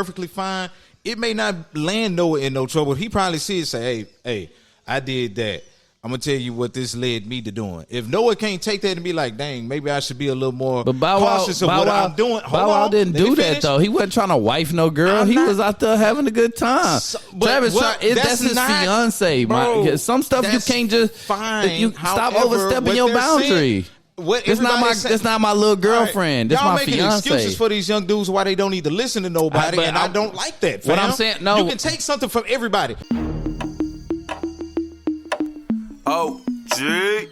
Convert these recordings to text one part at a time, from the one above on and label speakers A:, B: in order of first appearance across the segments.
A: perfectly fine. It may not land Noah in no trouble. He probably see it, say, hey, I did that. I'm going to tell you what this led me to doing. If Noah can't take that and be like, dang, maybe I should be a little more cautious of what I'm doing.
B: Bow Wow didn't do that, though. He wasn't trying to wife no girl. He was out there having a good time. Travis, that's his fiance. Some stuff you can't just stop overstepping your boundary. It's not my little girlfriend. It's my fiance. Y'all making excuses for these young dudes why they don't need to listen to nobody, and I don't like that, fam.
A: What I'm saying, no. You can take something from everybody.
C: Oh, G,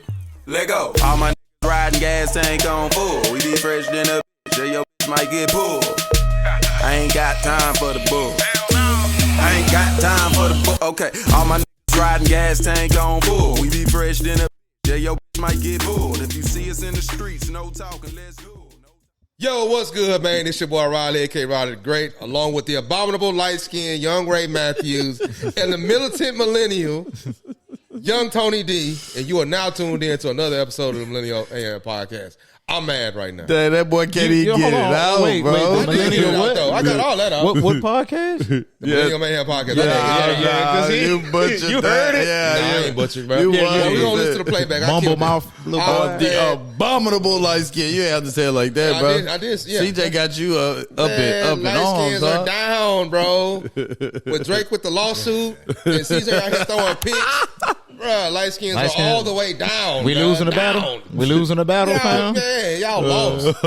C: let go. All my niggas riding gas tank on full. We be fresh than a bitch, your bitch might get pulled. I ain't got time for the bull. I ain't got time for the bull. Okay, all my niggas riding gas tank on full. We be fresh than a bitch, your bitch might get pulled. If you see us in the streets, no talking, let's go.
D: Yo, what's good, man? It's your boy Riley, a.k.a. Riley the Great, along with the abominable light-skinned young Ray Matthews and the militant millennial, young Tony D, and you are now tuned in to another episode of the Millennial AM Podcast. I'm mad right now.
B: Damn, that boy can't even get it out, bro.
D: I got all that out.
A: What podcast?
D: The Millennial Mayhem Podcast.
B: You butchered
A: you heard it?
D: I ain't butchered, bro. We're going to listen to the playback.
A: Mumble mouth.
B: The abominable light skin. You ain't have to say it like that, bro.
D: I did, yeah.
B: CJ got you up in
D: light
B: arms,
D: skins are down, bro. With Drake with the lawsuit and CJ out here throwing picks. Bro, light skins are all the way down.
A: We losing the battle? We losing the battle, fam?
D: Man, y'all lost.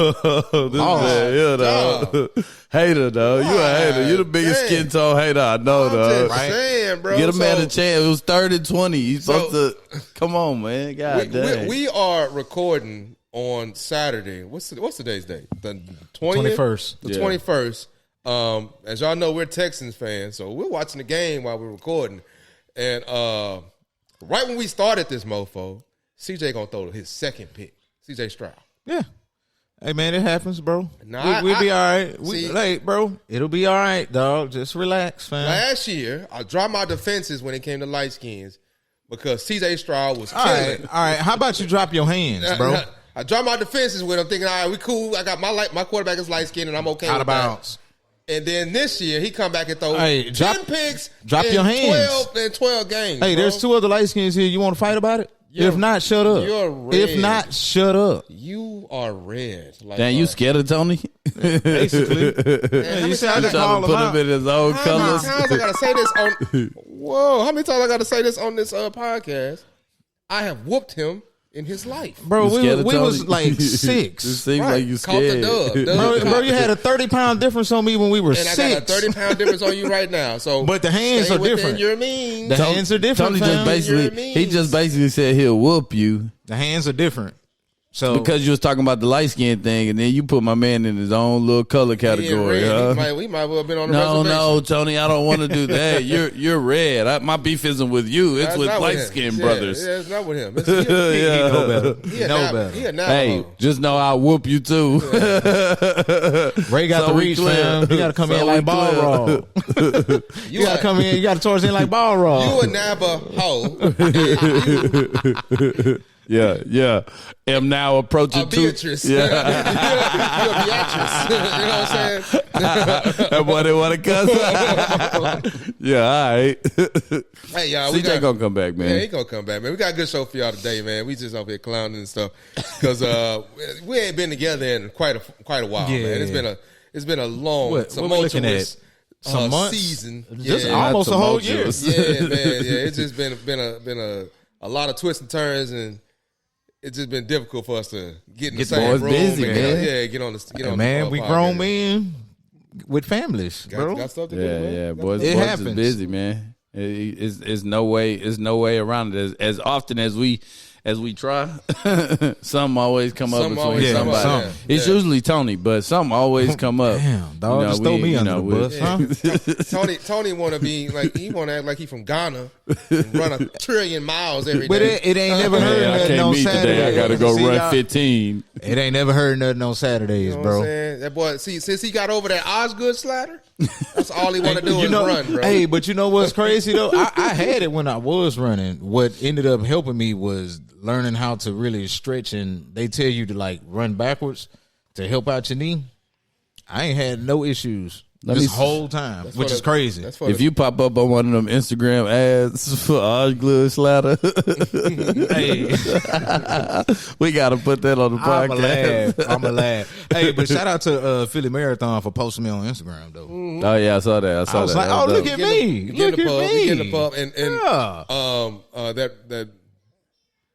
B: Hater, though. You a hater. You the biggest skin tone hater I know, though.
D: Just saying, bro.
B: Get a man a chance. It was 3rd and 20. He's supposed to come on, man. God damn.
D: We are recording on Saturday. What's today's date? The 20th?
A: 21st.
D: The 21st. As y'all know, we're Texans fans, so we're watching the game while we're recording. And right when we started this mofo, CJ gonna throw his second pick. CJ Stroud.
A: Yeah. Hey, man, it happens, bro. We'll be all right. Bro, it'll be all right, dog. Just relax, fam.
D: Last year, I dropped my defenses when it came to light skins because CJ Stroud was killing.
A: All right. How about you drop your hands, bro?
D: I dropped my defenses with him thinking, all right, we cool. I got my quarterback is light skinned and I'm okay
A: out
D: with
A: of bounds.
D: And then this year, he come back and throw 10 picks
A: drop
D: in
A: your hands.
D: 12 games.
A: Hey, there's 2 other light skins here. You want to fight about it? If not, shut up.
D: You're red.
A: If not, shut up.
D: You are red.
B: Damn, you scared of Tony?
A: Basically. Man, you said I just
B: trying to put him in his own colors.
D: How many times I gotta say this on? Whoa! How many times I gotta say this on this podcast? I have whooped him in his life,
A: bro. We was like 6.
B: It seems like you scared.
D: Caught the dub.
A: Bro, you had a 30-pound difference on me when we were 6.
D: And I got a 30-pound difference on you right now. So,
A: but the hands are different.
D: Your means.
A: The hands are different.
B: Tony just basically said he'll whoop you.
A: The hands are different. So
B: because you was talking about the light skin thing, and then you put my man in his own little color category.
D: We might well have been on the reservation.
B: No, Tony, I don't want to do that. You're red. My beef isn't with you. It's with light skinned brothers.
D: Yeah, it's not with him.
A: He know better.
D: He a
B: hey, just know I'll whoop you too.
A: Ray got the reach, fam. You got to come in like ball raw. You got to come in. You got to towards in like ball raw.
D: You a Navajo.
B: Yeah. Am now approaching
D: Beatrice.
B: Yeah.
D: You're a Beatrice. You know what I'm saying?
B: That boy didn't want to cuss. Yeah, all right.
D: Hey, y'all.
B: CJ gonna come back, man.
D: Yeah, he gonna come back, man. We got a good show for y'all today, man. We just up here clowning and stuff because we ain't been together in quite a while, man. It's been a long, tumultuous
A: some months,
D: season.
A: Just almost a whole year.
D: Yeah, man. Yeah, it's just been a lot of twists and turns and. It's just been difficult for us to get in the same room.
B: Busy, man.
D: Yeah, get on the
A: man, we grown men with families, bro.
D: Got stuff to do, man.
B: Yeah, boys
A: happens.
B: Is busy, man. It's no way around it. As often as we try, something always come up between somebody. It's usually Tony, but something always come up.
A: Damn, dog, just throw me under the bus,
D: huh? Tony want to be like he want to act like he from Ghana, and run 1 trillion miles every day.
A: But it ain't never heard nothing on Saturday.
B: I gotta go run 15.
A: It ain't never heard nothing on Saturdays,
D: you know
A: bro.
D: What I'm saying? That boy, since he got over that Osgood slider, that's all he want to do is run, bro.
A: Hey, but you know what's crazy though? I had it when I was running. What ended up helping me was learning how to really stretch, and they tell you to like run backwards to help out your knee. I ain't had no issues This whole time, which is crazy.
B: If you pop up on one of them Instagram ads for all glue slatter,
A: hey,
B: we got to put that on the podcast.
A: I'm a laugh. Hey, but shout out to Philly Marathon for posting me on Instagram though.
B: Mm-hmm. Oh yeah, I saw that. I was
A: like, oh, look at me, look at me.
D: We get in the pub, and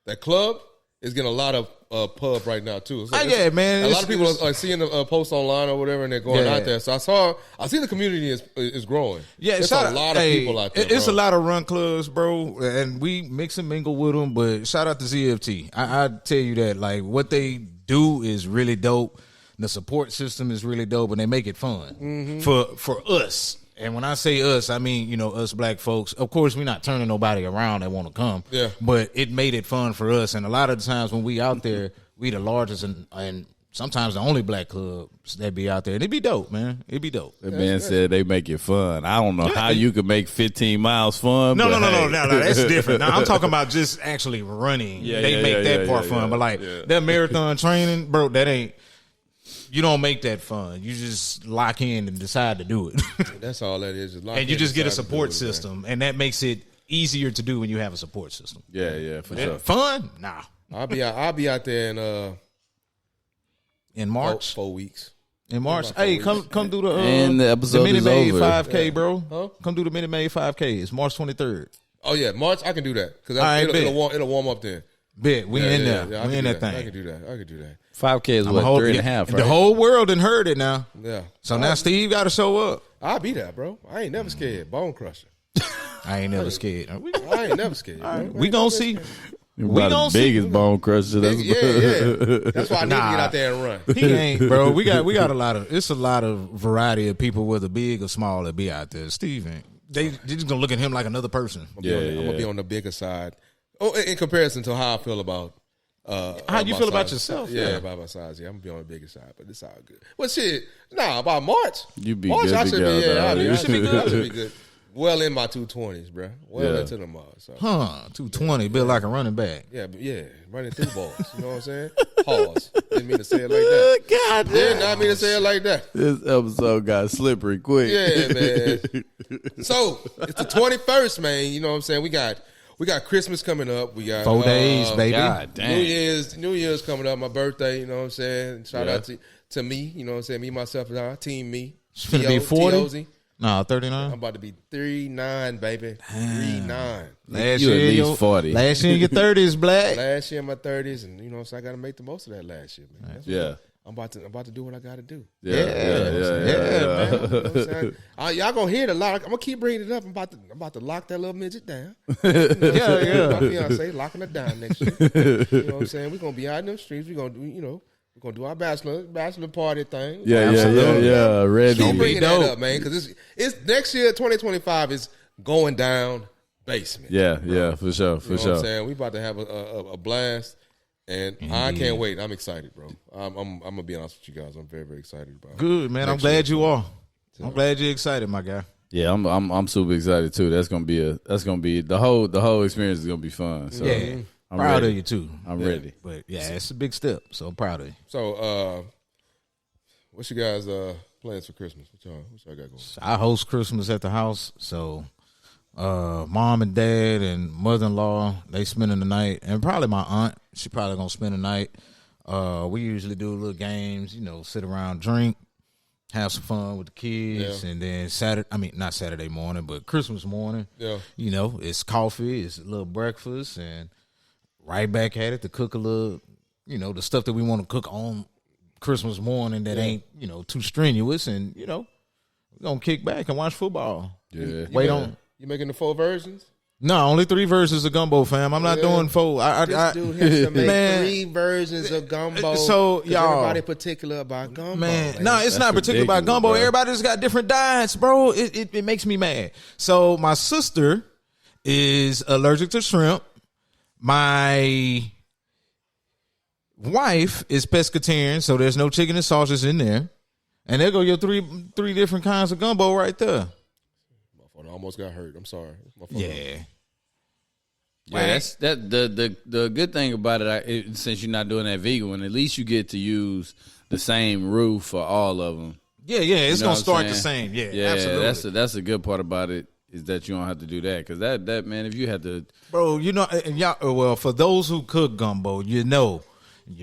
D: that club is getting a lot of pub right now too. So
A: yeah, man.
D: A lot of people are seeing the post online or whatever, and they're going out there. So I see the community is growing.
A: Yeah,
D: it's a lot of people out there.
A: It's a lot of run clubs, bro, and we mix and mingle with them. But shout out to ZFT. I tell you that, like, what they do is really dope. The support system is really dope, and they make it fun for us. And when I say us, I mean, us black folks. Of course, we're not turning nobody around that want to come. Yeah. But it made it fun for us. And a lot of the times when we out there, we the largest and sometimes the only black clubs that be out there. And it'd be dope, man. It'd be dope.
B: The man said they make it fun. I don't know how you could make 15 miles fun.
A: No, that's different. Now, I'm talking about just actually running. They make that part fun. But like that marathon training, bro, that ain't. You don't make that fun. You just lock in and decide to do it.
D: That's all that is.
A: And you just get a support system, and that makes it easier to do when you have a support system.
B: Yeah, for sure.
A: Fun? Nah.
D: I'll be out there
A: in March.
D: 4 weeks.
A: In March, hey, come do the
B: and the episode
A: Minute
B: is
A: Maid
B: over.
A: 5K, bro. Huh? Come do the Minute Maid 5K. It's March 23rd.
D: Oh yeah, March. I can do that because it'll warm up then.
A: Bet we in there. We in that thing.
D: I can do that.
B: 5K is what, 3.5, right?
A: The whole world done heard it now.
D: Yeah.
A: So now Steve got to show up.
D: I'll be there, bro. I ain't never scared. Bone crusher.
A: I ain't never scared.
D: I ain't never scared. Right,
A: we gonna see.
B: We about the biggest bone crusher.
D: Yeah. That's why I need to get out there and run.
A: He ain't, bro. We got a lot of variety of people, whether big or small, that be out there. Steve ain't. They just gonna look at him like another person.
D: I'm gonna be on the bigger side. Oh, in comparison to how I feel about
A: how you feel about yourself?
D: Yeah, about my size. Yeah, I'm gonna be on the bigger side, but it's all good. Well, shit, about March.
B: You be
D: March,
B: good.
D: I should be. Yeah,
A: you should be good.
D: I should be good. Well in my 220s, bro. Into them all. So.
A: 220, built like a running back.
D: Yeah, running through balls. You know what I'm saying? Pause. Didn't mean to say it like that.
B: God damn.
D: Did not mean to say it like that.
B: This episode got slippery quick.
D: Yeah, man. So it's the 21st, man. You know what I'm saying? We got Christmas coming up. We got
A: 4 days, baby.
B: God damn.
D: New Year's coming up. My birthday. You know what I'm saying? Shout out to me. You know what I'm saying? Me, myself, and I. Team me.
A: It's gonna be 40. No, 39.
D: I'm about to be 39, baby. 39.
A: Last
B: you
A: year,
B: at least 40.
A: Last year in your 30s, black.
D: Last year in my 30s, and you know, so I got to make the most of that last year, man.
B: Yeah.
D: I'm about to do what I got to do.
B: Yeah.
D: Man. You know what I'm y'all gonna hear it a lot. I'm gonna keep bringing it up. I'm about to lock that little midget down. You know my fiance locking her down next year. You know what I'm saying? We're gonna be out in the streets. We're gonna do, we're gonna do our bachelor party thing.
B: Yeah. Ready.
D: Keep bringing that up, man, because it's next year. 2025 is going down basement.
B: Yeah, for sure.
D: You know what I'm saying? We about to have a blast. And I can't wait. I'm excited, bro. I'm gonna be honest with you guys. I'm very, very excited about it.
A: Good, man. I'm glad you are. I'm glad you're excited, my guy.
B: Yeah, I'm super excited too. That's gonna be the whole experience is gonna be fun. So
A: yeah,
B: I'm
A: proud
B: ready.
A: of you too.
B: I'm ready.
A: But yeah, it's a big step. So I'm proud of you.
D: So what's you guys plans for Christmas? What y'all got going?
A: I host Christmas at the house. So mom and dad and mother-in-law, they spending the night, and probably my aunt, she probably gonna spend the night. We usually do little games, sit around, drink, have some fun with the kids, and then not Saturday morning, but Christmas morning, it's coffee, it's a little breakfast, and right back at it to cook a little, the stuff that we want to cook on Christmas morning that ain't, too strenuous, and, we're gonna kick back and watch football.
B: Yeah.
A: Wait on.
D: You making the 4 versions?
A: No, only 3 versions of gumbo, fam. I'm not doing 4.
D: This dude has to make 3 versions of gumbo.
A: So y'all,
D: everybody particular about gumbo.
A: Man, no, it's not particular about gumbo. Bro. Everybody's got different diets, bro. It makes me mad. So my sister is allergic to shrimp. My wife is pescatarian, so there's no chicken and sausage in there. And there go your three different kinds of gumbo right there.
D: I almost got hurt. I'm sorry.
A: Yeah.
B: Yeah, that's the good thing about it. Since you're not doing that vegan one, at least you get to use the same roux for all of them.
A: Yeah, it's gonna start the same. Yeah, absolutely.
B: That's a good part about it is that you don't have to do that because that man, if you had to,
A: bro, and y'all, well, for those who cook gumbo, you're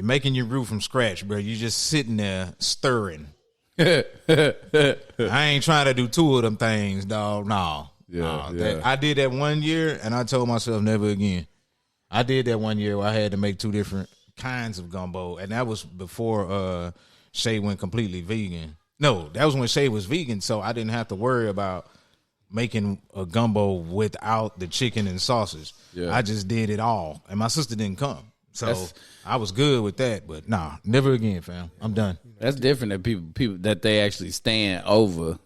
A: making your roux from scratch, bro. You just sitting there stirring. I ain't trying to do 2 of them things, dog. No. I did that 1 year, and I told myself never again. I did that 1 year where I had to make 2 different kinds of gumbo, and that was before Shay went completely vegan. No, that was when Shay was vegan, so I didn't have to worry about making a gumbo without the chicken and sausage. Yeah. I just did it all, and my sister didn't come. So I was good with that, but nah, never again, fam. I'm done.
B: That's different than people that they actually stand over.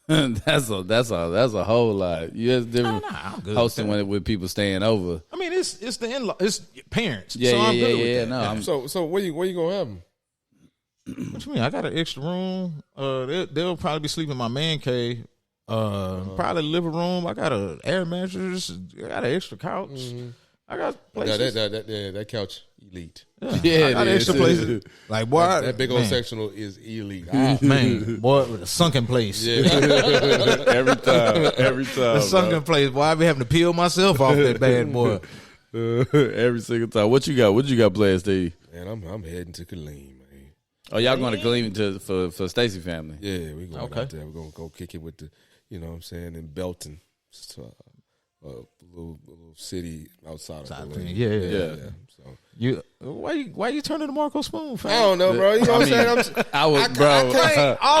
B: that's a whole lot. Yeah, it's different hosting with people staying over.
A: I mean, it's the in-law, it's parents.
B: Yeah,
A: so I'm
B: good
A: with that.
D: No, so where you gonna have them?
A: What you mean? I got an extra room. They'll probably be sleeping in my man cave. Probably living room. I got an air mattress. I got an extra couch. Mm-hmm. I got places.
D: That couch elite.
B: Yeah,
A: I got extra places. Like boy,
D: that big old sectional is elite.
A: Man, boy, with a sunken place.
B: Yeah, every time.
A: The sunken place. Boy, I be having to peel myself off that bad boy.
B: Every single time. What you got? What you got planned, Steve?
D: Man, I'm heading to Killeen, man.
B: Oh, y'all going to Killeen for Stacy family?
D: Yeah, we going out there. We're gonna go kick it with the, you know what I'm saying, in Belton. A little city outside of Killeen.
A: Yeah. So why you turning to Marco Spoon? Fam?
D: I don't know, bro. You know what I'm saying?
A: All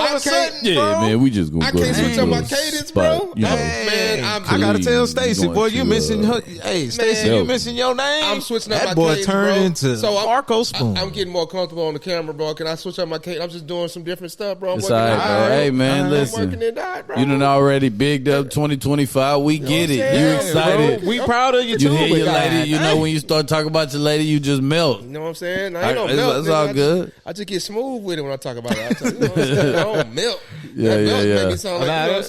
A: of a sudden, bro.
B: Man, we just gonna
D: I can't switch up my cadence, bro.
A: I gotta tell Stacy, boy, you missing her. Hey, Stacy, you missing your name.
D: I'm switching up
A: that
D: my
A: boy
D: cadence,
A: turned
D: bro.
A: into Marco Spoon.
D: I'm getting more comfortable on the camera, bro. Can I switch up my cadence? I'm just doing some different stuff, bro.
B: It's all right, bro. Hey, man, listen. You done already bigged up 2025. We get it. You excited?
A: We proud of you too.
B: You hear your lady. You know when you start talking about your lady, you just melt.
D: You know what I'm saying? I don't melt.
B: It's all good.
D: I just get smooth with it when I talk about it. You know what I'm saying? I don't melt.
B: Yeah.
D: Make me sound like, you know what I'm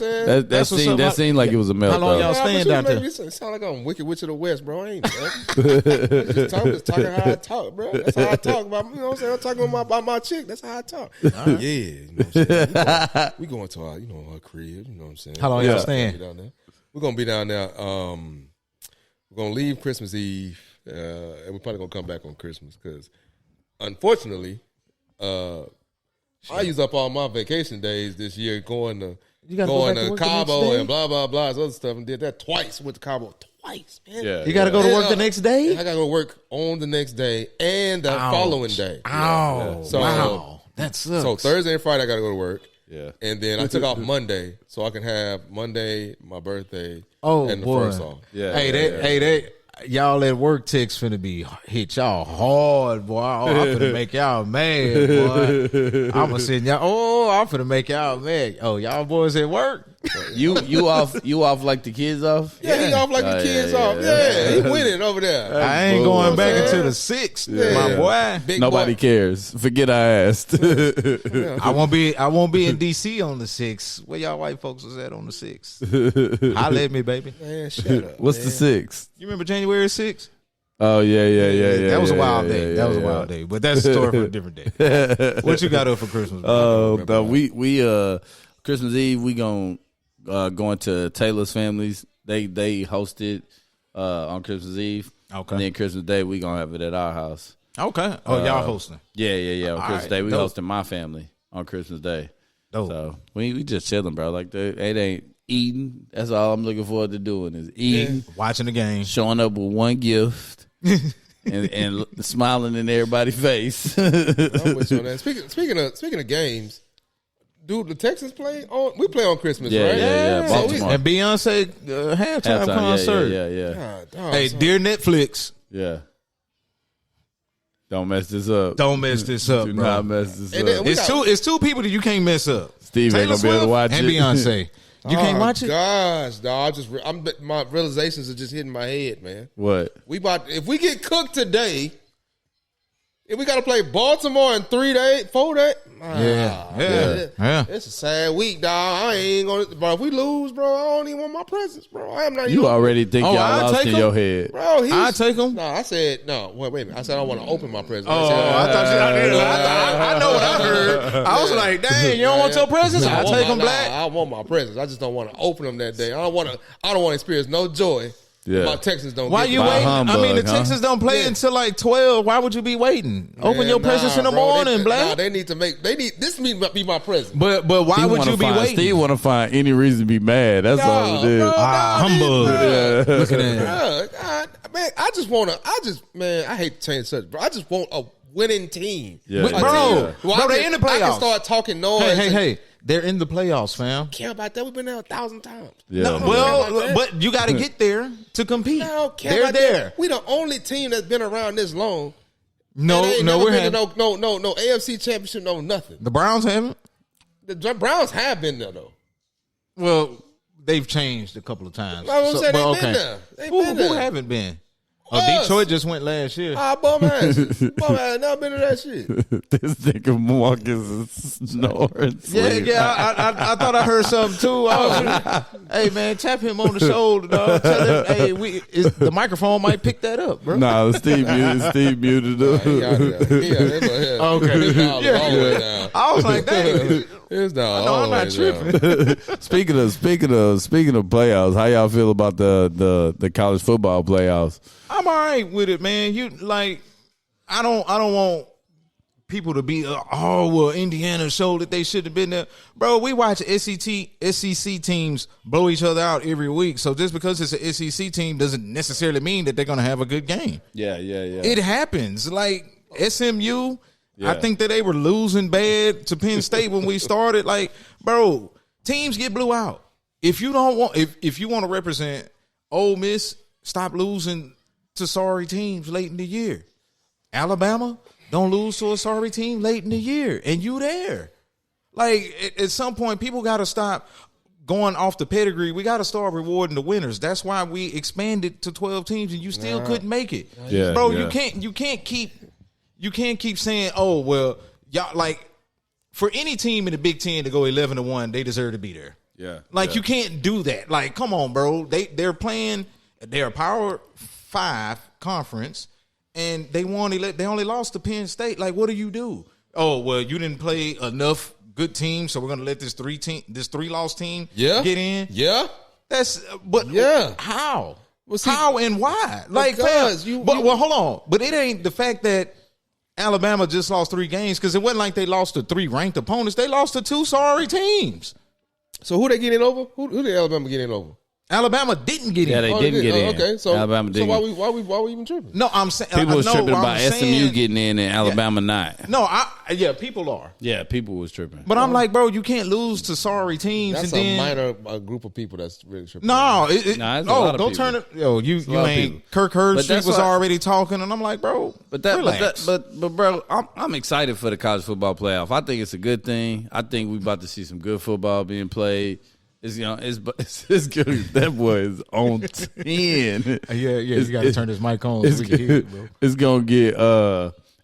D: saying?
B: That seemed like it was a melt.
A: How long y'all staying down there?
D: It sound like I'm Wicked Witch of the West, bro. I ain't just talking how I talk, bro. That's how I talk about. You know what I'm saying? I'm talking about my chick. That's how I talk. Yeah, you know what I'm saying? We going to our, her crib. You know what I'm saying?
A: How long y'all staying?
D: We're gonna be down there. We're gonna leave Christmas Eve, and we're probably gonna come back on Christmas because, unfortunately, I use up all my vacation days this year going to Cabo and blah blah blah other stuff, and did that twice. Went to Cabo twice, man.
A: Yeah, you got to go to work the next day.
D: I got to go to work on the next day and the following day.
A: Wow, that sucks.
D: So Thursday and Friday I got to go to work.
B: Yeah,
D: and then I took off Monday so I can have Monday, my birthday, and the first off.
A: Yeah, hey, y'all at work text finna be hit y'all hard, boy. I'm finna make y'all mad, boy. I'm finna make y'all mad. Oh, y'all boys at work?
B: You off like the kids off?
D: Yeah, he off like the kids off. Yeah, he winning over there.
A: I ain't going back until the 6th, my boy.
B: Big Nobody cares. Forget I asked.
A: I won't be in DC on the 6th. Where y'all white folks was at on the 6th? Holla at me, baby.
D: Man, shut up.
B: What's the 6th?
A: You remember January 6th?
B: Oh yeah.
A: That was a wild day. That was a wild day. But that's a story for a different day. What you got up for Christmas?
B: We Christmas Eve we going to Taylor's families. They hosted on ChristmasEve.
A: Okay.
B: And then Christmas Day we gonna have it at our house.
A: Okay. Oh, y'all hosting?
B: Yeah. On Christmas Day we hosting my family on Christmas Day.
A: Dope.
B: So we just chilling, bro. Like it ain't eating. That's all I'm looking forward to doing is eating,
A: watching the game,
B: showing up with one gift, and smiling in everybody's face.
D: I'm with you on that. Speaking of games. Dude, the Texans play on. We play on Christmas, right?
B: Yeah. Baltimore.
A: And Beyonce halftime concert.
B: Yeah.
A: God, hey, dear Netflix.
B: Yeah. Don't mess this up.
A: Don't mess this up,
B: Do
A: bro.
B: not mess this up.
A: It's two people that you can't mess up.
B: Steve ain't gonna be able to watch
A: and
B: it.
A: Beyonce. You can't watch it.
D: Gosh, dog. My realizations are just hitting my head, man.
B: What?
D: If we get cooked today, if we got to play Baltimore in 4 days,
A: Yeah.
D: It's a sad week, dog. I ain't gonna, bro. If we lose, bro, I don't even want my presents, bro. I am not.
B: You already think y'all
A: I'll
B: lost in your head,
D: bro.
A: I take them.
D: No, I said no. Wait a minute. I said I want to open my presents.
A: Oh, I thought I know what I heard. I was like, dang, you don't want your presents? I take them black.
D: I want my presents. I just don't want to open them that day. I don't want to experience no joy.
B: Yeah.
D: My Texans don't.
A: Why
D: get
A: you
D: me.
A: waiting?
B: Humbug,
A: I mean, the Texans don't play until like 12. Why would you be waiting? Open your presents in the morning, black.
D: Nah, they need this be my present.
A: But why would you be waiting?
B: Steve want to find any reason to be mad. That's all it is.
D: Bro,
A: humbug.
B: Yeah.
A: Look at that.
D: God, man, I hate to change such, bro. I just want a winning team.
B: Yeah.
A: Bro, they in the playoffs.
D: I can start talking noise.
A: Hey. They're in the playoffs, fam.
D: Care about that? We've been there 1,000 times.
B: Yeah.
A: But you got to get there to compete. They're there.
D: That. We the only team that's been around this long.
A: No, we're having
D: no AFC championship, no nothing.
A: The Browns haven't.
D: The Browns have been there though.
A: Well, they've changed a couple of times.
D: I was saying they've been there.
A: Who haven't been? Detroit just went last year.
D: Bum ass. Never been to that shit.
B: This nigga Marcus is snoring.
A: I thought I heard something too. Hey man, tap him on the shoulder, dog. Tell him, hey, the microphone might pick that up, bro.
B: Nah, Steve muted him.
A: Okay. I was like, dang. I'm not tripping.
B: Speaking of playoffs, how y'all feel about the college football playoffs?
A: I'm all right with it, man. I don't want people to be Indiana showed that they should have been there, bro. We watch SEC teams blow each other out every week. So just because it's an SEC team doesn't necessarily mean that they're gonna have a good game.
B: Yeah.
A: It happens. Like SMU. Yeah. I think that they were losing bad to Penn State when we started. Like, bro, teams get blew out. If you want to represent Ole Miss, stop losing to sorry teams late in the year. Alabama, don't lose to a sorry team late in the year, and you there. Like at some point, people got to stop going off the pedigree. We got to start rewarding the winners. That's why we expanded to 12 teams, and you still couldn't make it, bro. Yeah. You can't keep saying, oh, well, y'all, like, for any team in the Big Ten to go 11-1, they deserve to be there.
B: Yeah.
A: You can't do that. Like, come on, bro. They're playing, they're a Power 5 conference, and they only lost to Penn State. Like, what do you do? Oh, well, you didn't play enough good teams, so we're going to let this 3-loss team get in?
D: Yeah.
A: How?
D: Well, see,
A: how and why? Like, hold on. But it ain't the fact that Alabama just lost 3 games because it wasn't like they lost to 3 ranked opponents. They lost to 2 sorry teams.
D: So who they getting over? Who did Alabama get in over?
A: Alabama didn't get in.
B: Yeah, they didn't get in.
D: Okay, so
B: Alabama didn't.
D: So why we even tripping?
A: No, I'm saying
B: people was tripping about SMU getting in and Alabama not.
A: No, people are.
B: Yeah, people was tripping.
A: But I'm like, bro, you can't lose to sorry teams.
D: That's
A: and
D: a minor group of people that's really tripping.
A: No,
B: don't
A: turn it. Yo, you ain't. Kirk Herbstreit was already talking, and I'm like, bro, relax.
B: But bro, I'm excited for the college football playoff. I think it's a good thing. I think we about to see some good football being played. It's good. That boy is on 10.
A: You got to turn his mic on so we can hear it, bro.
B: It's gonna get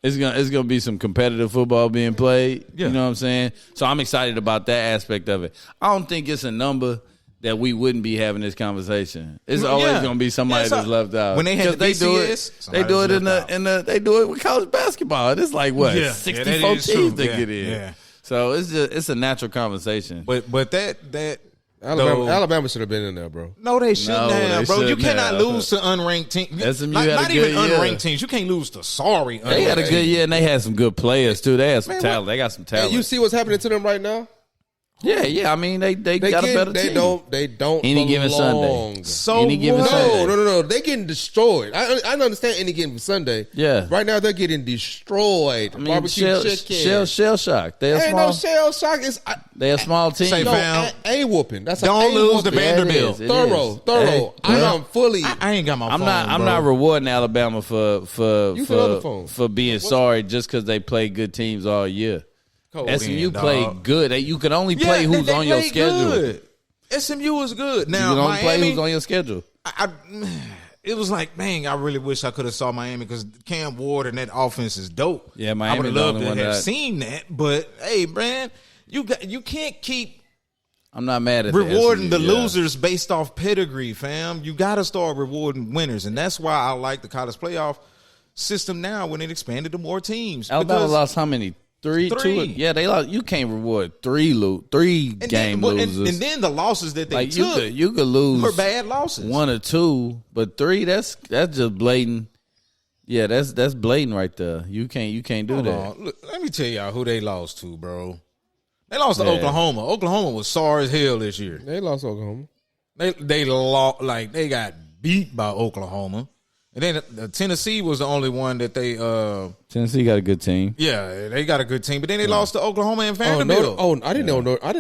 B: it's gonna be some competitive football being played. Yeah. You know what I'm saying? So I'm excited about that aspect of it. I don't think it's a number that we wouldn't be having this conversation. It's always gonna be somebody that's left out.
A: When they had the BCS,
B: they do it they do it with college basketball. It's like 64 teams that get in. Yeah. So it's a natural conversation.
A: But that
D: Alabama should have been in there, bro.
A: No, they shouldn't have, bro. You cannot lose to unranked teams. Not even unranked teams. You can't lose to sorry.
B: They had a good year, and they had some good players too. They had some talent. They got some talent.
D: And you see what's happening to them right now?
B: Yeah. I mean, they got a better team.
D: They don't.
B: Any given Sunday.
D: No. They getting destroyed. I understand any given Sunday.
B: Yeah.
D: Right now they're getting destroyed.
B: I mean, barbecue chicken. Shell shock. Ain't no
D: shell shock.
B: They're a small team.
D: A whooping. That's
A: don't lose to Vanderbilt.
D: Thorough. Hey, I am fully.
A: I ain't got my phone.
B: I'm not rewarding Alabama for being sorry just because they play good teams all year. SMU played good. You can only play who's on your schedule.
A: Good. SMU is good. Now
B: you can only play who's on your schedule.
A: it was like, man, I really wish I could have saw Miami because Cam Ward and that offense is dope.
B: Yeah, Miami.
A: I would have loved to have seen that. But hey, man, you can't keep.
B: I'm not mad at
A: rewarding the losers based off pedigree, fam. You got to start rewarding winners, and that's why I like the college playoff system now when it expanded to more teams.
B: Alabama lost how many? Three. Yeah, they lost. You can't reward three game losers.
A: And then the losses that they took,
B: you could lose
A: were bad losses.
B: 1 or 2, but 3. That's just blatant. Yeah, that's blatant right there. You can't do that.
A: Look, let me tell y'all who they lost to, bro. They lost to Oklahoma. Oklahoma was sorry as hell this year.
D: They lost to Oklahoma.
A: They lost, like they got beat by Oklahoma. And then Tennessee was the only one that they.
B: Tennessee got a good team.
A: Yeah, they got a good team, but then they lost to Oklahoma and Vanderbilt.
D: I didn't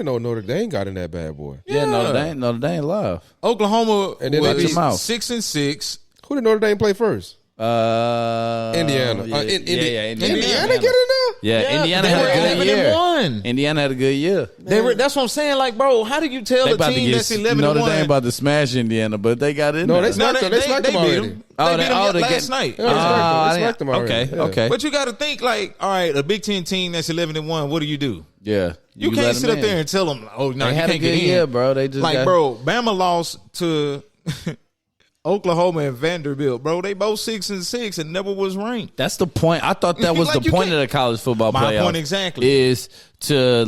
D: know Notre Dame got in that bad boy.
B: Yeah, Notre Dame live.
A: Oklahoma
B: and then
A: was 6-6.
D: Who did Notre Dame play first?
B: Indiana.
D: Indiana get in there?
B: Yeah, Indiana had a good year. Indiana had a good year.
A: That's what I'm saying. Like, bro, how do you tell a team that's 11-1?
B: Notre Dame about to smash Indiana, but they got in there.
D: They smacked them already.
A: They beat them last night.
D: They smacked them already.
B: Okay.
A: But you got to think, like, all right, a Big Ten team that's 11-1, what do?
B: Yeah.
A: You can't sit up there and tell them, oh, no,
B: they
A: you
B: had
A: can't get in.
B: Year, bro. They just
A: bro, Bama lost to Oklahoma and Vanderbilt, bro. They both 6-6 and never was ranked.
B: That's the point. I thought that was the point of the college football playoff.
A: My point exactly
B: is to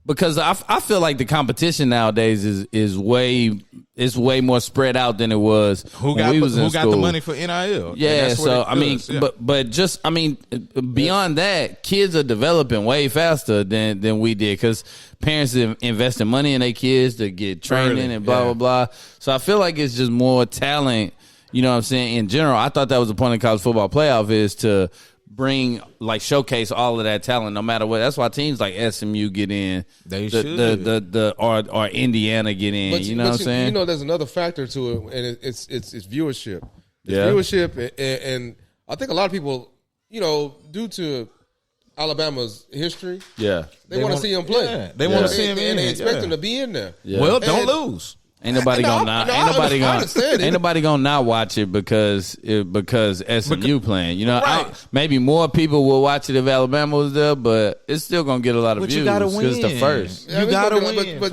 B: because I feel like the competition nowadays is way more spread out than it was
A: when we was in school. Who got the money for NIL?
B: Yeah, so I mean, but just I mean, beyond that, kids are developing way faster than we did because parents are investing money in their kids to get training and blah blah blah. So I feel like it's just more talent. You know what I'm saying? In general, I thought that was the point of college football playoff is to bring showcase all of that talent no matter what. That's why teams like SMU get in.
A: They should.
B: Or Indiana get in. What I'm saying?
D: You know, there's another factor to it, and it's viewership. Viewership, and I think a lot of people, due to Alabama's history, they want to see him play.
A: Yeah, they want to see him in,
D: and they expect him to be in there.
A: Yeah. Well, don't lose.
B: Ain't nobody gonna not watch it because SMU playing. Maybe more people will watch it if Alabama was there, but it's still gonna get a lot of views because it's the first.
A: You gotta win,
D: but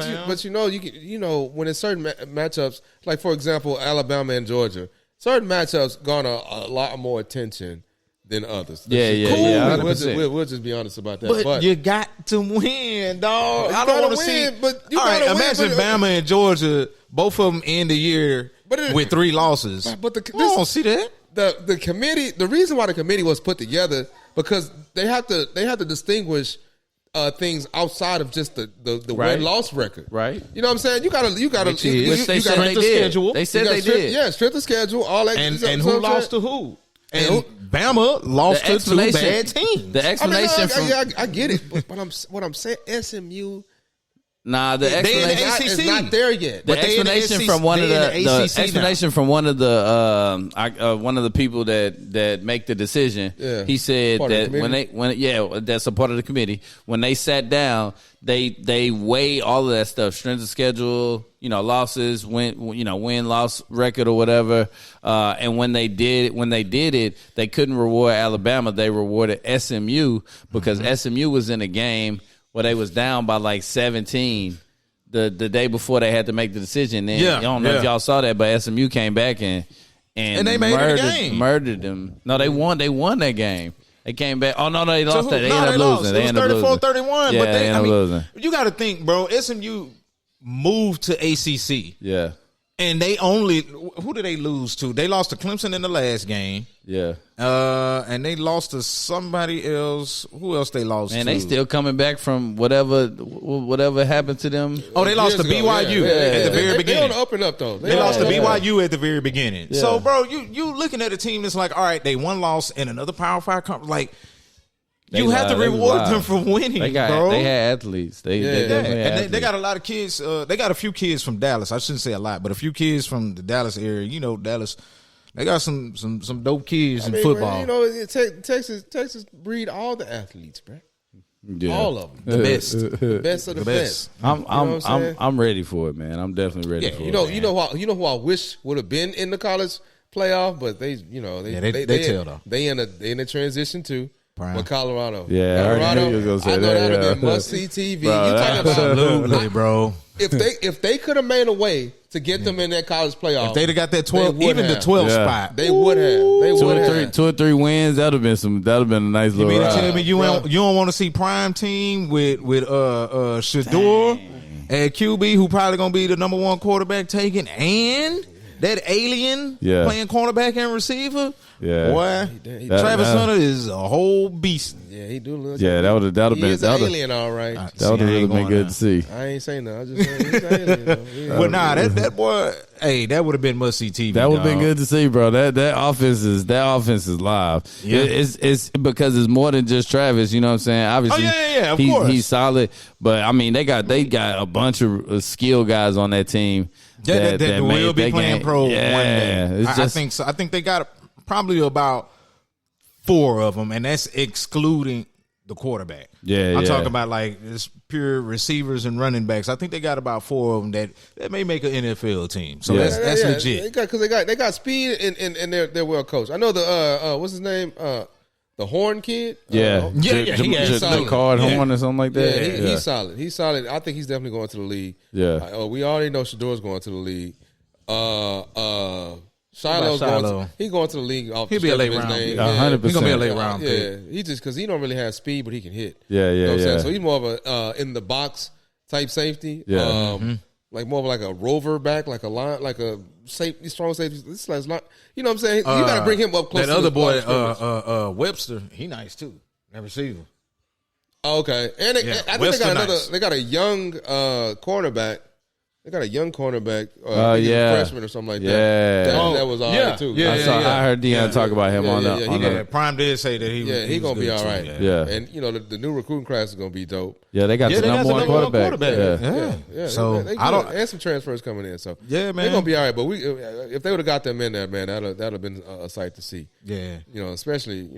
D: when it's certain matchups, like for example Alabama and Georgia, certain matchups garner a lot more attention than others.
B: Yeah.
D: We'll just be honest about that.
A: But you got to win, dog. I don't want to see.
D: But you
A: all right, imagine Bama and Georgia, both of them end the year with 3 losses. I don't see that.
D: The committee. The reason why the committee was put together because they have to distinguish things outside of just the win-loss record.
B: Right.
D: You know what I'm saying? You gotta.
B: Which they said they did. They said they did.
D: Yeah, strength of schedule. All that.
A: And who lost to who? And Bama lost to 2 bad teams.
B: The explanation
D: I get it, but what I'm saying, SMU.
B: Nah, the explanation
D: is not there yet.
B: The explanation from one of the people that make the decision. Yeah. He said that that's a part of the committee. When they sat down, they weigh all of that stuff, strength of schedule, losses, win-loss record or whatever. And when they did it, they couldn't reward Alabama. They rewarded SMU because SMU was in a game where they was down by 17 the day before they had to make the decision. And I don't know if y'all saw that, but SMU came back and
A: they
B: murdered them. No, they won that game. They came back. Oh, no, they lost that. They ended up losing.
A: They ended up losing. 34-31.
B: Yeah,
A: but they
B: ended up losing.
A: You got to think, bro, SMU moved to ACC.
B: Yeah.
A: And who did they lose to? They lost to Clemson in the last game.
B: Yeah.
A: And they lost to somebody else. Who else they lost to?
B: And they still coming back from whatever happened to them.
A: Oh, they lost to BYU at the very beginning.
D: They on the up and up, though.
A: They lost to BYU at the very beginning. Yeah. So, bro, you looking at a team that's like, all right, they one loss in another Power 5 conference. You have to reward them for winning, bro.
B: They had athletes. They
A: they got a lot of kids. They got a few kids from Dallas. I shouldn't say a lot, but a few kids from the Dallas area. Dallas. They got some dope kids in football.
D: Man, Texas breed all the athletes, bro. All of them.
A: The best.
D: The best of the best.
B: I'm ready for it, man. I'm definitely ready for it.
D: You know who I wish would have been in the college playoff, but they in a transition too. Prime. With Colorado.
B: Yeah,
D: Colorado.
B: I
D: know that would have been must see TV.
B: Bro,
D: you talking about
A: absolutely, bro.
D: If they could have made a way to get them in that college playoff,
A: if they'd have got that 12, even the 12 spot,
D: they would have. They would have
B: 2 or 3 wins. That'd have been a nice little.
A: You mean
B: ride.
A: to tell me you don't want to see Prime team with Shador at QB, who probably gonna be the number 1 quarterback taken, and that alien playing cornerback and receiver.
B: Yeah,
A: boy, Travis Hunter is a whole beast.
D: Yeah, he do look.
B: Yeah, that would have been.
D: He's an alien, all right.
B: That would have really been good to see.
D: I ain't saying that. I just saying he's an alien.
A: But nah, that boy, hey, that would have been must see TV.
B: That would have been good to see, bro. That offense is live. Yeah. It's because it's more than just Travis. You know what I'm saying? Obviously,
A: of course,
B: he's solid. But I mean, they got a bunch of skilled guys on that team.
A: That will be playing pro one day.
B: I
A: think so. I think they got probably about 4 of them, and that's excluding the quarterback. I'm talking about like it's pure receivers and running backs. I think they got about 4 of them that may make an NFL team. So that's legit.
D: Because they got speed and they're well coached. I know the what's his name, the Horn kid.
B: He's solid. Card Horn or something like that.
D: He's solid. He's solid. I think he's definitely going to the league.
B: Yeah.
D: We already know Shador's going to the league. Shiloh's going to the league.
A: He'll be a late round.
B: 100%.
A: He's gonna be a late round.
D: Yeah, he just because he don't really have speed, but he can hit.
B: Yeah.
D: You know what I'm saying? So he's more of a in the box type safety.
B: Yeah.
D: Like more of like a rover back, like a line, like a safety, strong safety. This is like, you know what I'm saying? You got to bring him up close.
A: That other boy, Webster, he nice too. Never receiver.
D: Okay, and I think they got a young cornerback. They got a young cornerback, freshman or something like that. That was all right too.
B: I heard Deion talk about him on that.
A: Prime did say that he
D: gonna be all right.
B: Yeah,
D: and you know the new recruiting class is gonna be dope.
B: Yeah, they got the number 1 quarterback.
D: Yeah.
A: So
D: and some transfers coming in. So
A: yeah, man,
D: they're gonna be all right. But if they would have got them in there, man, that'd have been a sight to see.
A: Yeah,
D: you know, especially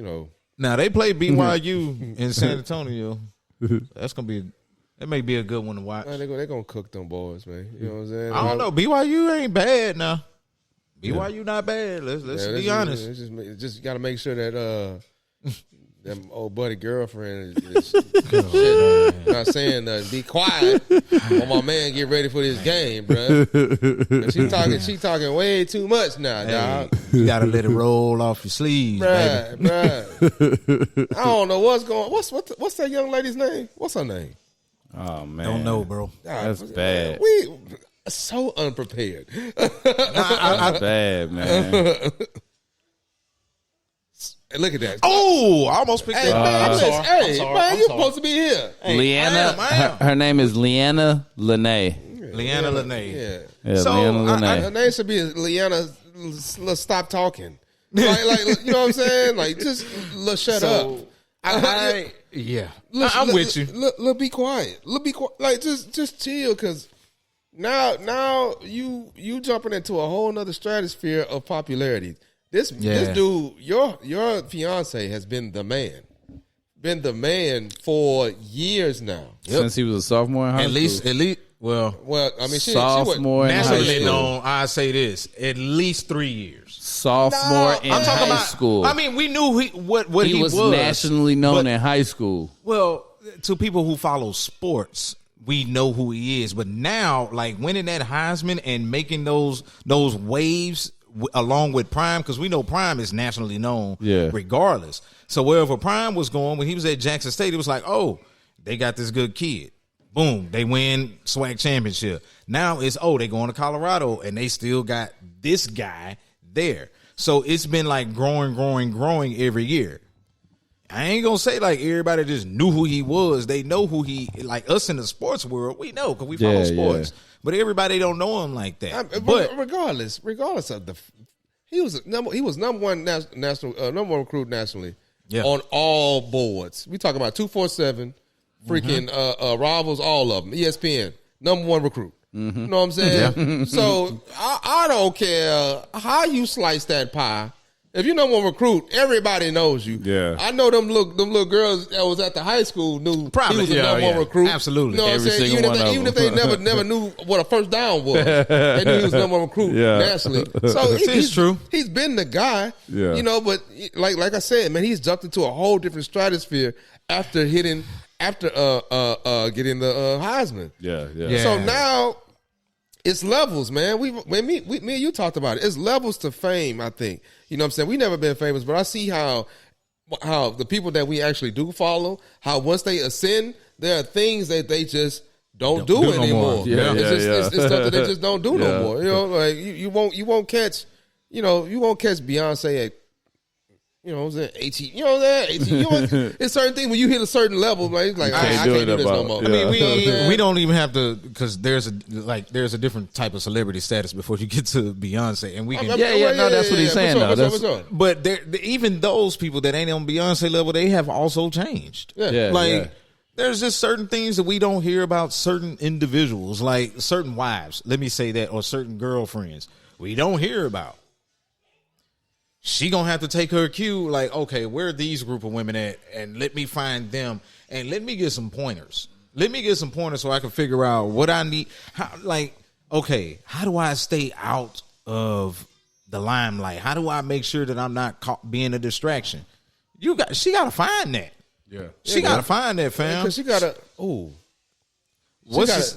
A: now they play BYU in San Antonio. That's gonna be. It may be a good one to watch.
D: Man, they're going to cook them boys, man. You know what I'm saying?
A: I don't know. BYU ain't bad now. BYU not bad. Let's be honest.
D: Just got to make sure that them old buddy girlfriend is not saying nothing. Be quiet while my man get ready for this game, bro. She talking way too much now, dog.
A: You got to let it roll off your sleeves,
D: bruh. I don't know what's going. What's that young lady's name? What's her name?
B: Oh man,
A: don't know, bro.
B: That's bad.
D: We so unprepared.
B: That's bad, man.
D: Look at that.
A: Oh, I almost picked that.
D: I'm sorry. Man, you're supposed to be here.
B: Leanna, her name is Leanna Lene.
A: Leanna Lene.
D: Yeah.
B: So Leanna Lene.
D: Her name should be Leanna. Let's stop talking. Like you know what I'm saying? Like just shut up.
A: I'm with you.
D: Look, be quiet. Like just chill, because now you jumping into a whole nother stratosphere of popularity. This dude, your fiance has been the man for years now.
B: Since he was a sophomore in high school.
A: At least. Well,
D: I mean,
B: sophomore in high
A: nationally
B: school.
A: known. I say this: at least 3 years.
B: Sophomore in high school.
A: I mean, we knew what he was
B: nationally known in high school.
A: Well, to people who follow sports, we know who he is. But now, like winning that Heisman and making those waves along with Prime, because we know Prime is nationally known, regardless. So wherever Prime was going, when he was at Jackson State, it was like, oh, they got this good kid. Boom, they win SWAC championship. Now it's, they going to Colorado, and they still got this guy there. So it's been like growing every year. I ain't gonna say like everybody just knew who he was. They know who like us in the sports world, we know because we follow sports. But everybody don't know him like that. But
D: regardless of he was number one national number one recruit nationally on all boards. We talking about 247, freaking Rivals, all of them. ESPN, number one recruit. You know what I'm saying? So I don't care how you slice that pie. If you're number one recruit, everybody knows you.
E: Yeah.
D: I know them little girls that was at the high school knew he was a number one recruit.
A: Absolutely.
D: You know what I'm saying? Even if they never knew what a first down was, they knew he was number one recruit nationally. So
A: it's true.
D: He's been the guy.
E: Yeah.
D: You know, but like I said, man, he's jumped into a whole different stratosphere after getting the Heisman.
E: Yeah.
D: So now it's levels, man. Me and you talked about it. It's levels to fame, I think. You know what I'm saying? We never been famous, but I see how the people that we actually do follow, how once they ascend, there are things that they just don't do anymore. It's stuff that they just don't do no more. You know, like you won't catch Beyonce at 18. You know that 18. It's certain things when you hit a certain level, man. It's like I can't do this no more.
A: I mean, we don't even have to, because there's a different type of celebrity status before you get to Beyonce, and we can.
B: That's what he's saying.
A: But even those people that ain't on Beyonce level, they have also changed. There's just certain things that we don't hear about certain individuals, like certain wives. Let me say that, or certain girlfriends we don't hear about. She gonna have to take her cue, like, okay, where are these group of women at? And let me find them, and let me get some pointers. So I can figure out what I need. How do I stay out of the limelight? How do I make sure that I'm not being a distraction? She gotta find that.
E: Yeah,
A: she gotta find that, fam.
D: Because she gotta.
A: Who is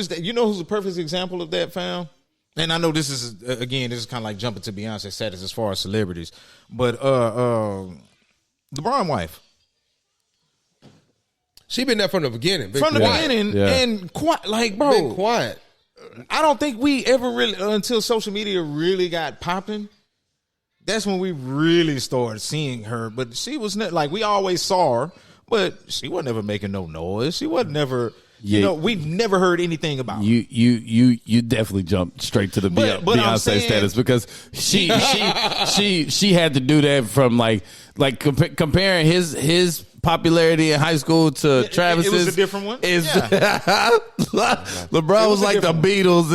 A: that? You know who's the perfect example of that, fam? And I know this is kind of like jumping to Beyonce status as far as celebrities, but LeBron wife,
D: she been there from the beginning.
A: And quiet, like, bro,
D: been quiet.
A: I don't think we ever really, until social media really got popping, that's when we really started seeing her. But she was not, like, we always saw her, but she wasn't ever making no noise. She wasn't never. We've never heard anything about her.
B: You definitely jumped straight to the Beyonce status, because she had to do that from like comparing his popularity in high school to Travis's.
A: It was a different one.
B: LeBron was like the Beatles,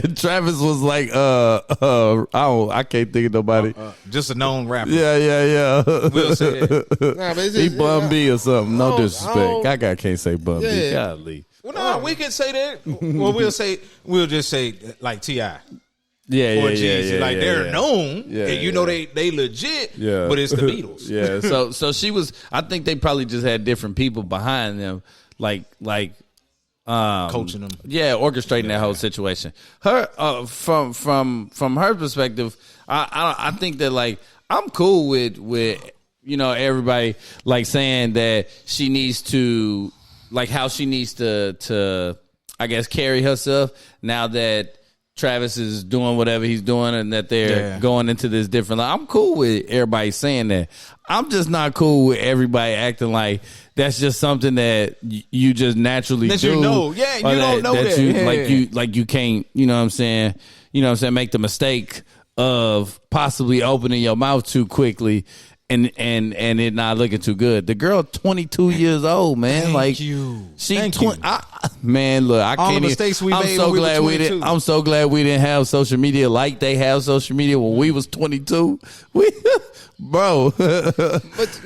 B: and Travis was like I can't think of nobody.
A: Just a known rapper.
B: Yeah.
A: We'll say that.
B: He Bun B or something. No disrespect. I can't say Bun B. Golly.
A: Well, no, we can say that. Well, we'll just say like T.I.
B: Yeah.
A: Like, they're known, and you know they legit, but it's the Beatles.
B: Yeah. So she was. I think they probably just had different people behind them, like
A: coaching them.
B: Yeah, orchestrating that whole situation. Her from her perspective, I think that, like, I'm cool with everybody, like, saying that she needs to, like, how she needs to I guess carry herself now that Travis is doing whatever he's doing, and that they're going into this different life. I'm cool with everybody saying that. I'm just not cool with everybody acting like that's just something that you just naturally do.
A: You know. Yeah, you don't know that.
B: You can't, you know what I'm saying? Make the mistake of possibly opening your mouth too quickly and it not looking too good. The girl 22 years old, man.
A: Thank you.
B: Man, look, I
A: all
B: can't.
A: The mistakes we made.
B: I'm so glad we didn't have social media like they have social media when we was 22. Bro.
D: But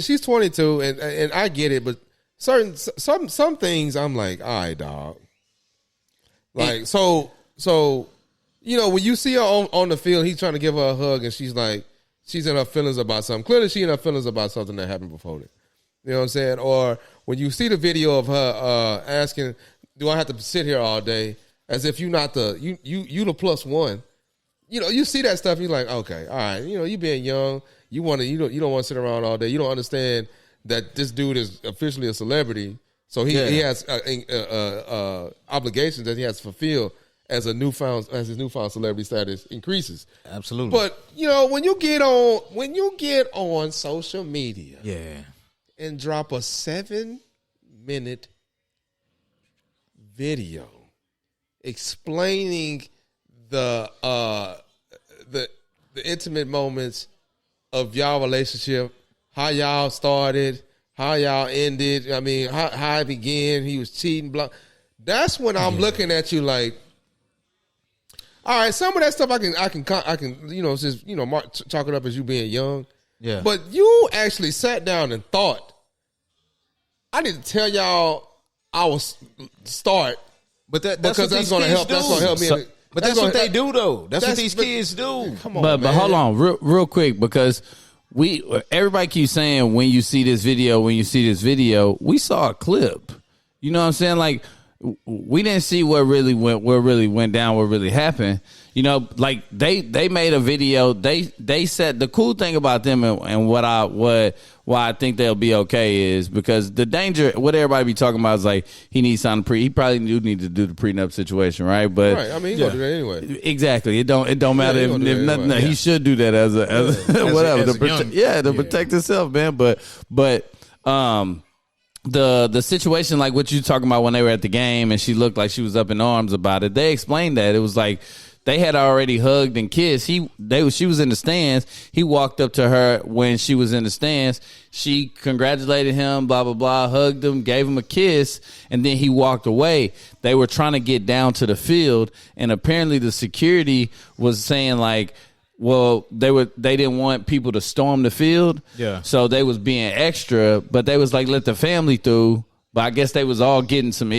D: she's 22, and I get it. But some things I'm like, all right, dog. Like, so when you see her on the field, he's trying to give her a hug, and she's like, she's in her feelings about something. Clearly, she in her feelings about something that happened before that. You know what I'm saying? Or when you see the video of her asking, "Do I have to sit here all day?" As if you're not you the plus one. You see that stuff. You're like, okay, all right. You being young, you don't want to sit around all day. You don't understand that this dude is officially a celebrity, so he has obligations that he has to fulfill as his newfound celebrity status increases.
A: Absolutely.
D: But when you get on social media, and drop a 7-minute video explaining the intimate moments of y'all relationship, how y'all started, how y'all ended. I mean, how it began. He was cheating. Blah. That's when I'm looking at you like, All right, some of that stuff I can just talk it up as you being young.
A: Yeah.
D: But you actually sat down and thought, I need to tell y'all I will start.
A: But that's
D: because that's going to help. That's going to help me.
A: But that's what they do, though. That's what these kids do.
B: Come on, but hold on, real quick, because everybody keeps saying when you see this video, we saw a clip. You know what I'm saying? Like, we didn't see what really went down, what really happened. You know, like they made a video. They said the cool thing about them and why I think they'll be okay is because the danger, what everybody be talking about is like he needs something he probably do need to do the prenup situation, right? But
D: right, I mean, he gonna do that anyway.
B: Exactly. It don't matter if nothing. Anyway. He should do that as whatever to protect himself, man. But the situation, like what you talking about when they were at the game and she looked like she was up in arms about it. They explained that it was like they had already hugged and kissed. She was in the stands. He walked up to her when she was in the stands. She congratulated him, blah blah blah, hugged him, gave him a kiss, and then he walked away. They were trying to get down to the field, and apparently the security was saying like, well, they didn't want people to storm the field.
A: Yeah.
B: So they was being extra, but they was like, let the family through. But I guess they was all getting some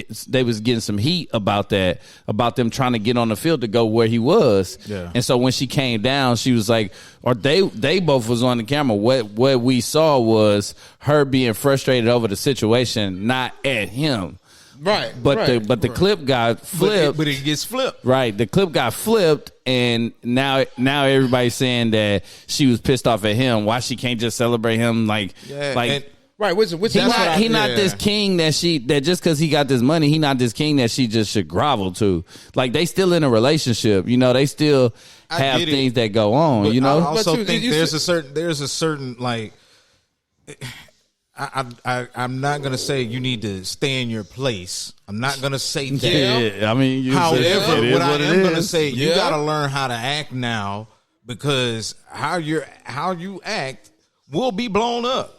B: heat about that, about them trying to get on the field to go where he was.
A: Yeah.
B: And so when she came down, she was like, or they both was on the camera. What we saw was her being frustrated over the situation, not at him.
D: Right.
B: But the clip got flipped.
A: But it gets flipped.
B: Right. The clip got flipped, and now everybody's saying that she was pissed off at him. Why she can't just celebrate him like.
D: Right, which
B: he not this king that just because he got this money, he not this king that she just should grovel to. Like they still in a relationship, you know. They still have things that go on,
A: but
B: you know.
A: I also think there's a certain like. I'm not gonna say you need to stay in your place. I'm not gonna say that.
B: Yeah, I mean,
A: however, what I am gonna say, you gotta learn how to act now because how you act will be blown up.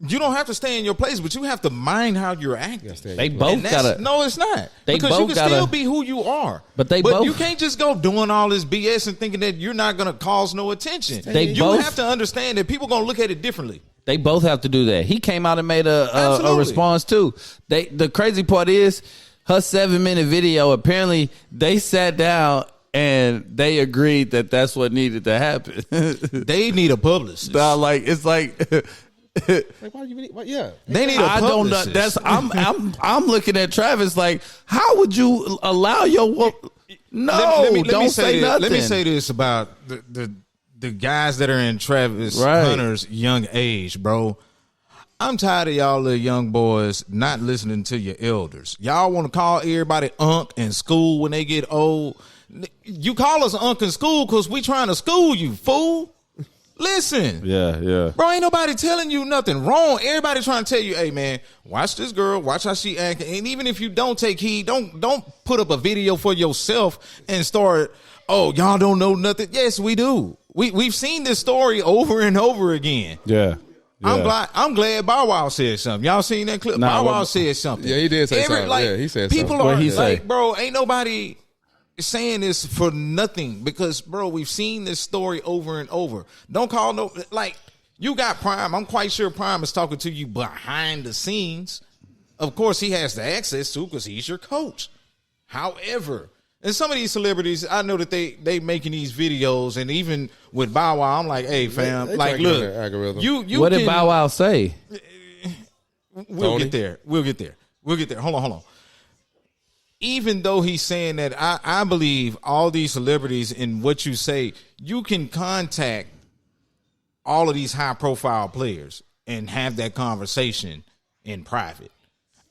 A: You don't have to stay in your place, but you have to mind how you're acting.
B: They both gotta.
A: No, it's not. Because
B: both
A: you can still be who you are.
B: But both.
A: You can't just go doing all this BS and thinking that you're not going to cause no attention. You have to understand that people are going to look at it differently.
B: They both have to do that. He came out and made a response too. The crazy part is her 7-minute video. Apparently, they sat down and they agreed that that's what needed to happen.
A: They need a publicist.
B: It's like.
D: Like, why do you need? Yeah,
A: they need a publicist.
B: That's I'm looking at Travis like, how would you allow your? No, don't say nothing.
A: Let me say this about the guys that are in Travis Hunter's young age, bro. I'm tired of y'all little young boys not listening to your elders. Y'all want to call everybody unk in school when they get old. You call us unk in school because we trying to school you, fool. Listen.
B: Yeah.
A: Bro, ain't nobody telling you nothing wrong. Everybody trying to tell you, hey, man, watch this girl. Watch how she acting. And even if you don't take heed, don't put up a video for yourself and start, oh, y'all don't know nothing. Yes, we do. We've seen this story over and over again.
B: Yeah.
A: I'm glad Bow Wow said something. Y'all seen that clip? Bow Wow said something.
D: Yeah, he did say something. Yeah, he said
A: people
D: something.
A: People are like, bro, ain't nobody saying this for nothing because, bro, we've seen this story over and over. Don't call you got Prime. I'm quite sure Prime is talking to you behind the scenes. Of course, he has the access to because he's your coach. However, and some of these celebrities, I know that they making these videos, and even with Bow Wow, I'm like, hey, fam, they look, you.
B: What did Bow Wow say?
A: We'll get there. Hold on. Even though he's saying that, I believe all these celebrities in what you say, you can contact all of these high profile players and have that conversation in private.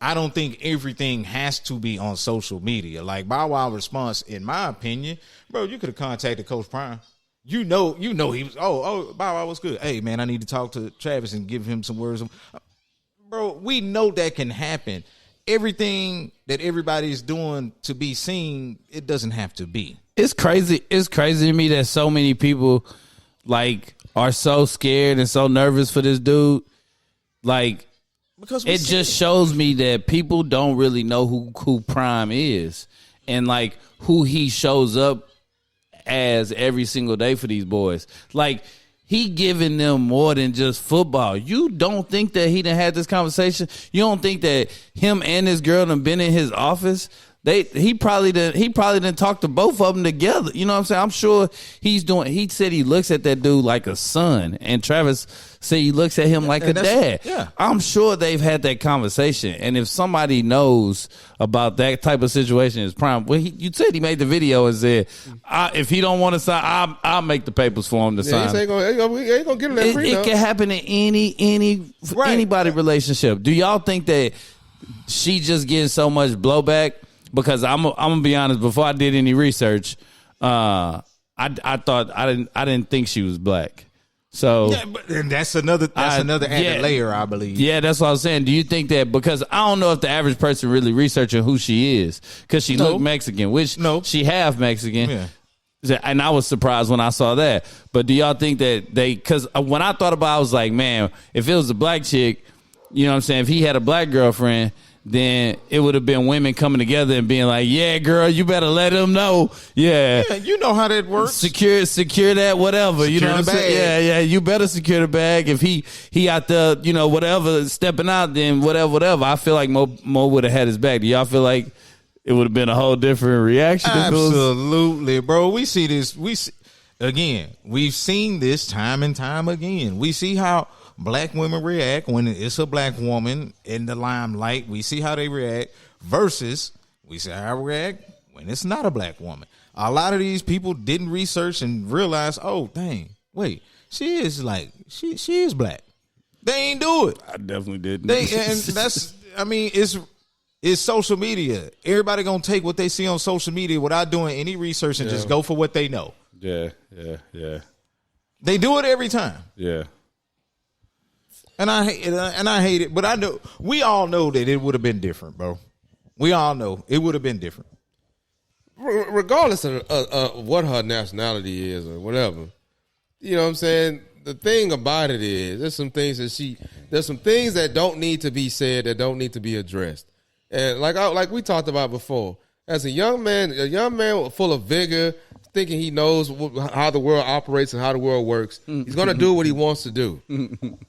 A: I don't think everything has to be on social media. Like Bow Wow response, in my opinion, bro, you could have contacted Coach Prime. You know he was, Bow Wow was good. Hey, man, I need to talk to Travis and give him some words. Bro, we know that can happen. Everything that everybody is doing to be seen, it doesn't have to be.
B: It's crazy. It's crazy to me that so many people are so scared and so nervous for this dude. Because it just shows me that people don't really know who Prime is and who he shows up ass every single day for these boys. Like, he giving them more than just football. You don't think that he done had this conversation? You don't think that him and his girl done been in his office? He probably done talked to both of them together. You know what I'm saying? I'm sure he said he looks at that dude like a son, and Travis said he looks at him like a dad. Yeah. I'm sure they've had that conversation. And if somebody knows about that type of situation, it's prime. Well, you said he made the video and said, if he don't want to sign, I'll make the papers for him to sign.
D: He ain't gonna get him that free.
B: It can happen in anybody relationship. Do y'all think that she just getting so much blowback? Because I'm gonna be honest, before I did any research, I thought I didn't think she was black. So
A: and that's another added layer, I believe.
B: Yeah, that's what I was saying. Do you think that, because I don't know if the average person really researching who she is, because she looked Mexican, which she half Mexican. Yeah. And I was surprised when I saw that. But do y'all think that because when I thought about it, I was like, man, if it was a black chick, you know what I'm saying, if he had a black girlfriend, then it would have been women coming together and being like, yeah, girl, you better let him know. Yeah.
A: You know how that works.
B: Secure that, whatever. Secure, you know what I'm saying? Yeah, you better secure the bag. If he out there, whatever, stepping out, then whatever. I feel like Mo would have had his back. Do y'all feel like it would have been a whole different reaction?
A: Absolutely, bro. We see this. We've seen this time and time again. We see how black women react when it's a black woman in the limelight. We see how they react versus we see how they react when it's not a black woman. A lot of these people didn't research and realize, oh, dang, wait, she is black. They ain't do it.
B: I definitely didn't.
A: It's social media. Everybody gonna take what they see on social media without doing any research and just go for what they know.
B: Yeah.
A: They do it every time.
B: Yeah.
A: And I hate it, but I know we all know that it would have been different, bro. We all know it would have been different,
D: regardless of what her nationality is or whatever. You know what I'm saying? The thing about it is, there's some things that don't need to be said, that don't need to be addressed. And like we talked about before, as a young man full of vigor, thinking he knows how the world operates and how the world works, he's going to do what he wants to do.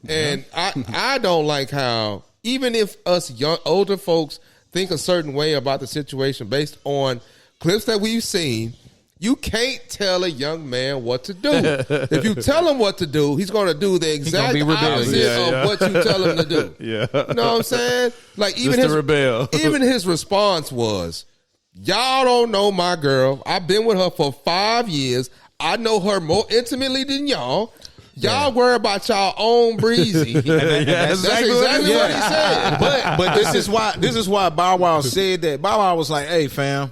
D: And I don't like how, even if us older folks think a certain way about the situation based on clips that we've seen, you can't tell a young man what to do. If you tell him what to do, he's going to do the exact opposite of what you tell him to do.
B: Yeah.
D: You know what I'm saying? Like, even his response was, y'all don't know my girl. I've been with her for 5 years. I know her more intimately than y'all. Y'all worry about y'all own breezy. That's exactly what he said.
A: But this is why Bow Wow said that. Bow Wow was like, "Hey, fam,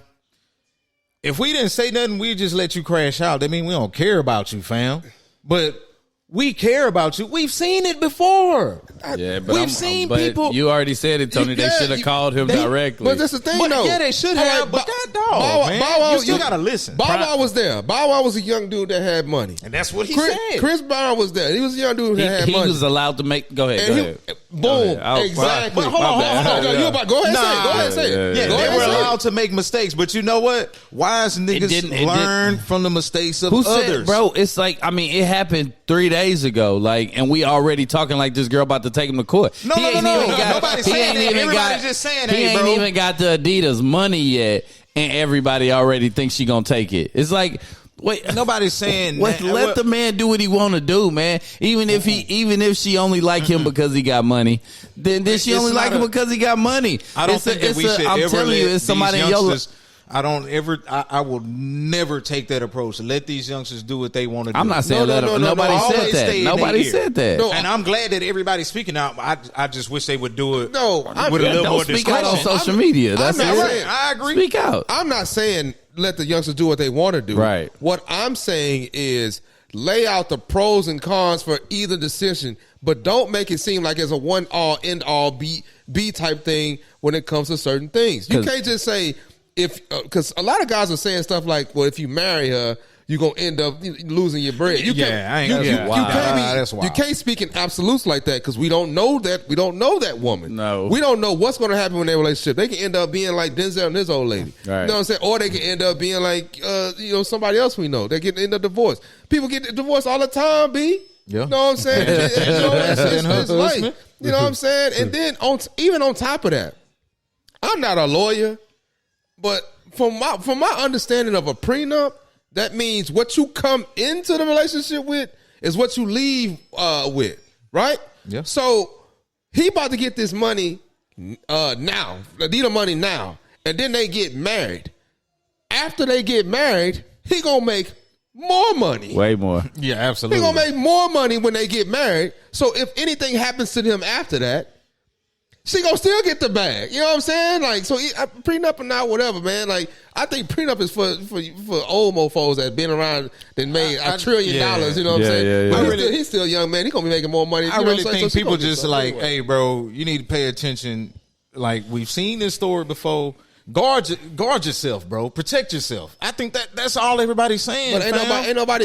A: if we didn't say nothing, we just let you crash out. That means we don't care about you, fam. But we care about you. We've seen it before.
B: Yeah, but we've seen people. You already said it, Tony. They should have called him directly.
D: But that's the thing, though.
A: Yeah, they should have. But God, dog, man, Bow Wow, you still gotta listen.
D: Bow Wow was there. Bow Wow was a young dude that had money,
A: and that's what he said.
D: Chris Brown was there. He was a young dude that had money.
B: He was allowed to make. Go ahead.
D: Boom. Exactly. But hold on. You about go ahead and say it.
A: Yeah, they were allowed to make mistakes, but you know what? Wise niggas learn from the mistakes of others.
B: Bro, it's like, I mean, it happened 3 days ago, and we already talking like this girl about to take him to court.
A: No. Nobody's saying that. Everybody's just saying,
B: hey, bro. He ain't even got the Adidas money yet, and everybody already thinks she gonna take it. It's like, wait,
A: nobody's saying
B: let the man do what he want to do, man. Even if she only like him because he got money, then she only like him because he got money.
A: I don't think that we should ever let these youngsters. I will never take that approach. Let these youngsters do what they want to do.
B: I'm not saying let them. Nobody said that. Nobody said that.
A: And I'm glad that everybody's speaking out. I just wish they would do it with
B: a
A: little more discretion.
B: Speak out on social media. That's
A: right. I agree.
B: Speak out.
D: I'm not saying let the youngsters do what they want to do.
B: Right.
D: What I'm saying is lay out the pros and cons for either decision, but don't make it seem like it's a one all end all B type thing when it comes to certain things. You can't just say, because a lot of guys are saying stuff like, well, if you marry her, you're gonna end up losing your bread. You can't speak in absolutes like that because we don't know that. We don't know that woman.
B: No,
D: we don't know what's gonna happen in their relationship. They can end up being like Denzel and his old lady.
B: Right.
D: You know what I'm saying? Or they can end up being like somebody else we know. They can end up divorced. People get divorced all the time, B.
A: Yeah.
D: You know what I'm saying? It's life. You know what I'm saying? And then even on top of that, I'm not a lawyer, but from my understanding of a prenup, that means what you come into the relationship with is what you leave with, right?
A: Yeah.
D: So he about to get this money now. They need the money now, and then they get married. After they get married, he gonna make more money.
B: Way more.
A: Yeah, absolutely.
D: He gonna make more money when they get married. So if anything happens to them after that, she gonna still get the bag. You know what I'm saying? Like, so prenup or not, whatever, man. Like, I think prenup is for old mofos that been around that made $1 trillion. You know what I'm saying?
B: Yeah.
D: But he's still a young man. He gonna be making more money.
A: I really think people just like, hey, bro, you need to pay attention. Like, we've seen this story before. Guard yourself, bro. Protect yourself. I think that's all everybody's saying.
D: But nobody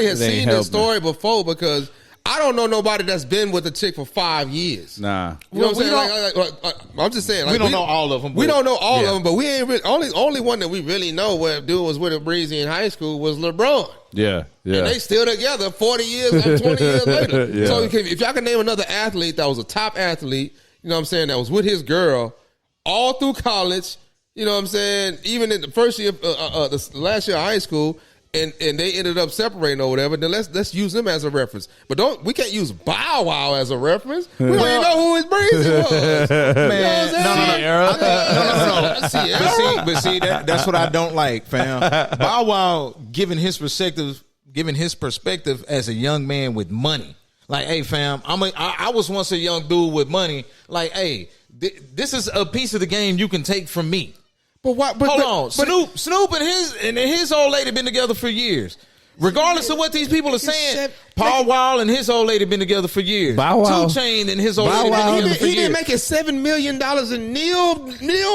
D: has seen this story before because I don't know nobody that's been with a chick for 5 years.
B: Nah,
D: you know what I'm saying? I'm just saying. Like,
A: we don't know all of them.
D: We don't know all of them, but we ain't really, only one that we really know where dude was with a breezy in high school was LeBron.
B: Yeah.
D: And they still together 40 years or 20 years later. Yeah. So if y'all can name another athlete that was a top athlete, you know what I'm saying, that was with his girl all through college, you know what I'm saying, even in the first year, the last year of high school, and they ended up separating or whatever, then let's use them as a reference. But we can't use Bow Wow as a reference. We don't even know who his breezy was. Man,
A: no. But see, that's what I don't like, fam. Bow Wow giving his perspective as a young man with money. Like, hey, fam, I was once a young dude with money. Like, hey, this is a piece of the game you can take from me.
D: But what?
A: Hold on, Snoop and his old lady been together for years. Regardless of what these people are saying, Paul Wall and his old lady been together for years.
B: Bow Wow.
A: 2 Chainz and his old lady been together for years.
D: He been making $7 million in Neil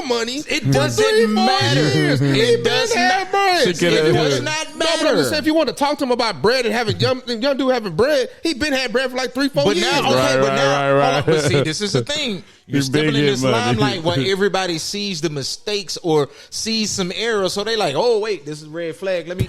D: money.
A: It doesn't matter. It does not matter. It does not matter.
D: No, but I'm just saying, if you want to talk to him about bread and having young dude having bread, he been had bread for like 3-4 years.
B: Right.
A: But see, this is the thing. You're stepping in this limelight where everybody sees the mistakes or sees some errors, so they like, oh wait, this is red flag. Let me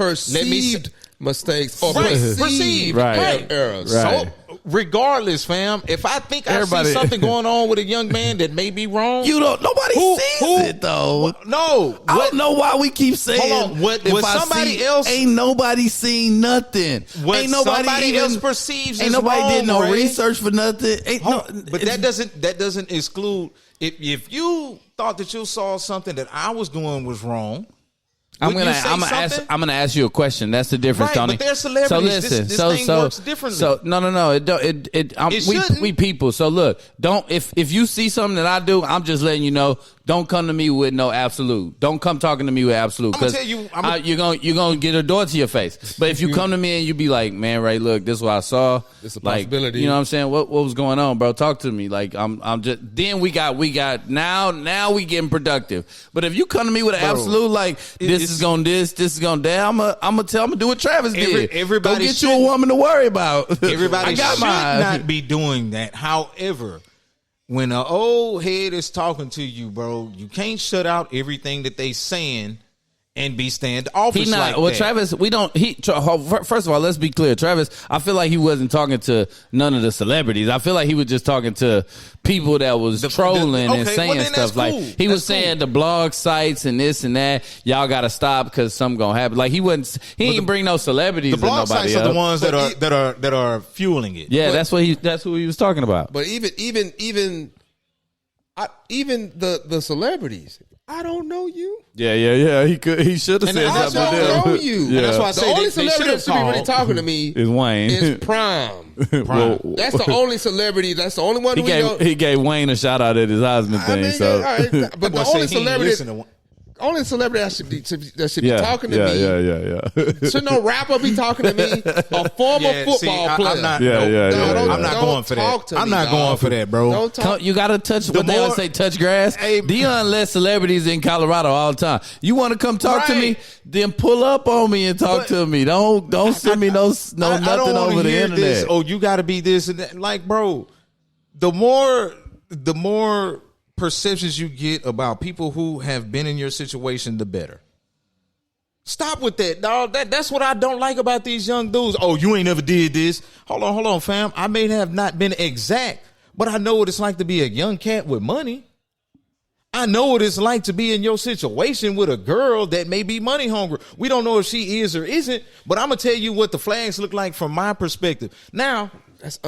D: mistakes or
A: perceived errors.
B: Right.
A: So regardless, fam, if I think I see something going on with a young man that may be wrong,
B: nobody sees it though.
A: No,
B: I don't know why we keep saying.
A: Hold on, if somebody else
B: ain't nobody seen nothing.
A: Ain't nobody else perceives.
B: Ain't nobody did no research for nothing.
A: But that doesn't exclude if you thought that you saw something that I was doing was wrong.
B: I'm gonna ask you a question. That's the difference, Tony.
A: But they're celebrities.
B: So listen,
A: this thing works differently.
B: So no. We people. So look, if you see something that I do, I'm just letting you know. Don't come to me with no absolute. Don't come talking to me with absolute because you're gonna get a door to your face. But if you come to me and you be like, man, Ray, look, this is what I saw.
D: It's a possibility.
B: You know what I'm saying? What was going on, bro? Talk to me. Like I'm just. Then we got now we getting productive. But if you come to me with an absolute, like this is gonna that, I'm gonna do what Travis did.
A: Everybody
B: go get you a woman to worry about.
A: Everybody should not be doing that. However, when an old head is talking to you, bro, you can't shut out everything that they saying and be standoffish like that.
B: Travis, first of all, let's be clear. Travis, I feel like he wasn't talking to none of the celebrities. I feel like he was just talking to people that was trolling and saying stuff. Cool. Like he was saying the blog sites and this and that, y'all got to stop because something gonna happen. Like he didn't bring no celebrities.
A: The blog sites are the ones that are fueling it.
B: Yeah, that's who he was talking about.
D: But even the celebrities. I don't know you.
B: Yeah. He should have said that.
D: I don't know you.
A: Yeah. And that's why I say
D: the only celebrity that should be really talking to me
B: is Wayne.
D: Is Prime. That's the only celebrity. That's the only one
B: he gave Wayne a shout out at his Heisman thing.
D: All right. But the only celebrity. only celebrity that should be talking to me.
B: Yeah.
D: Should no rapper be talking to me? A former football player.
A: I'm not going for that. I'm not going for that, bro.
B: You got to touch what they always say, touch grass.
A: Hey,
B: Dion lets celebrities in Colorado all the time. You want to come talk to me? Then pull up on me and talk to me. Don't send me nothing over the internet.
A: This, you got to be this and that. Like, bro, the more perceptions you get about people who have been in your situation, the better. Stop with that, dog. That's what I don't like about these young dudes. Oh, you ain't never did this. Hold on, fam. I may have not been exact, but I know what it's like to be a young cat with money. I know what it's like to be in your situation with a girl that may be money hungry. We don't know if she is or isn't, but I'm going to tell you what the flags look like from my perspective. Now,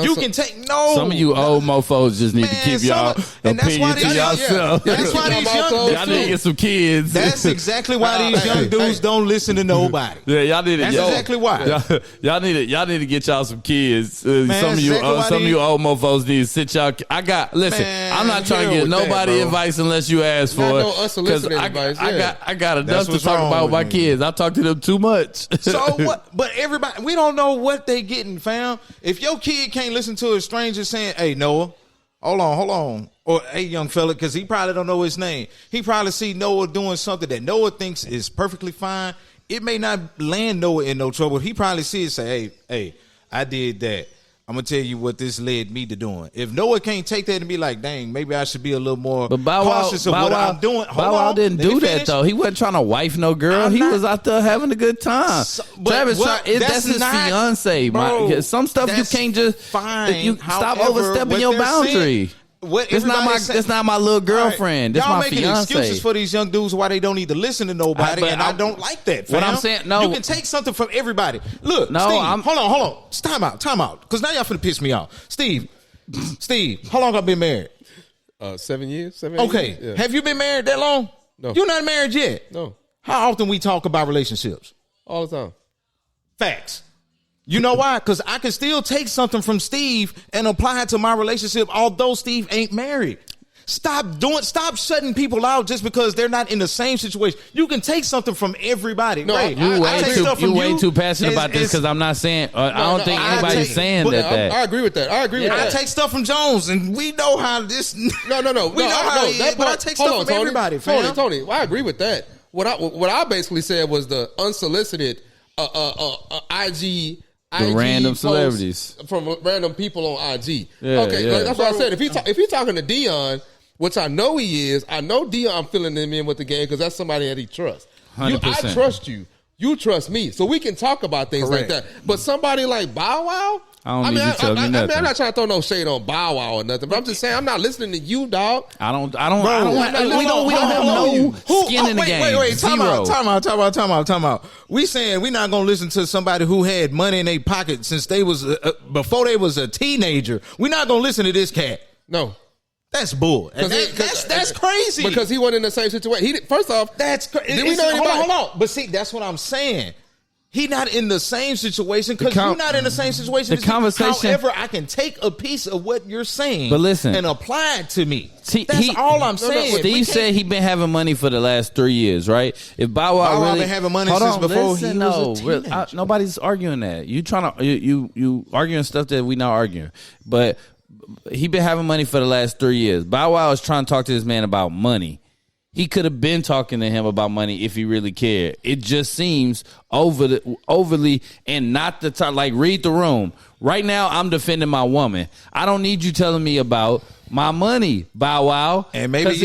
A: you can take
B: some of you old mofos just need to keep y'all opinion to yourself.
A: That's why these young
B: y'all need to get some kids.
A: That's exactly why these young dudes don't listen to nobody.
B: Yeah, y'all need it.
A: That's exactly why.
B: Y'all need to get y'all some kids. Some of you old mofos need to sit y'all. Listen. I'm not trying to get nobody advice unless you ask for it.
D: No unsolicited advice.
B: I got enough to talk about with my kids. I talk to them too much.
A: So what? But everybody, we don't know what they getting, fam. If your kid can't listen to a stranger saying, "Hey, Noah, hold on," or "Hey, young fella," because he probably don't know his name. He probably see Noah doing something that Noah thinks is perfectly fine. It may not land Noah in no trouble. He probably see it, say, "Hey, I did that. I'm gonna tell you what this led me to doing." If Noah can't take that and be like, "Dang, maybe I should be a little more cautious of what I'm doing."
B: Bow Wow didn't do that though. He wasn't trying to wife no girl. He was out there having a good time. Travis, that's his fiance. Some stuff you can't just stop overstepping your boundary. That's not my little girlfriend. That's my fiance.
A: Y'all making excuses for these young dudes why they don't need to listen to nobody, and I don't like that. Fam.
B: What I'm saying, no,
A: you can take something from everybody. Look,
B: no,
A: Steve, hold on. Time out. Because now y'all finna piss me off. Steve, how long have I been married?
D: 7 years.
A: Okay,
D: yeah.
A: Have you been married that long?
D: No.
A: You're not married yet.
D: No.
A: How often we talk about relationships?
D: All the time.
A: Facts. You know why? Because I can still take something from Steve and apply it to my relationship, although Steve ain't married. Stop shutting people out just because they're not in the same situation. You can take something from everybody.
B: No,
A: right?
B: You way too passionate about this because I'm not saying. I don't think anybody's saying that.
D: I agree with that.
A: I take stuff from Jones, and we know how this.
D: No.
A: We know how he is, but I take stuff from everybody.
D: Tony, I agree with that. What I basically said was the unsolicited IG.
B: The random celebrities
D: from random people on IG.
B: Yeah,
D: that's what I said. If he's talking to Dion, which I know he is, I know Dion feeling him in with the game because that's somebody that he trusts.
B: 100%.
D: I trust you. You trust me, so we can talk about things like that. But somebody like Bow Wow,
B: I don't need you to tell me nothing.
D: I'm not trying to throw no shade on Bow Wow or nothing, but I'm just saying I'm not listening to you, dog.
B: We don't have no skin in the game.
A: Wait, time out. We saying we not gonna listen to somebody who had money in their pocket since they was before they was a teenager. We not gonna listen to this cat.
D: No.
A: That's bull. That's crazy.
D: Because he wasn't in the same situation. First off,
A: that's crazy.
D: Did we know anybody?
A: Hold on. But see, that's what I'm saying. He not in the same situation because you're not in the same situation.
B: The conversation.
A: However, I can take a piece of what you're saying,
B: but listen,
A: and apply it to me. That's all I'm saying.
B: Steve said he been having money for the last 3 years, right? If Bow Wow really
A: been having money since before he was a teenager.
B: Nobody's arguing that. You trying to you arguing stuff that we not arguing, but he been having money for the last 3 years. Bow Wow is trying to talk to this man about money. He could have been talking to him about money if he really cared. It just seems overly and not the time. Like, read the room. Right now, I'm defending my woman. I don't need you telling me about my money, Bow Wow.
A: And maybe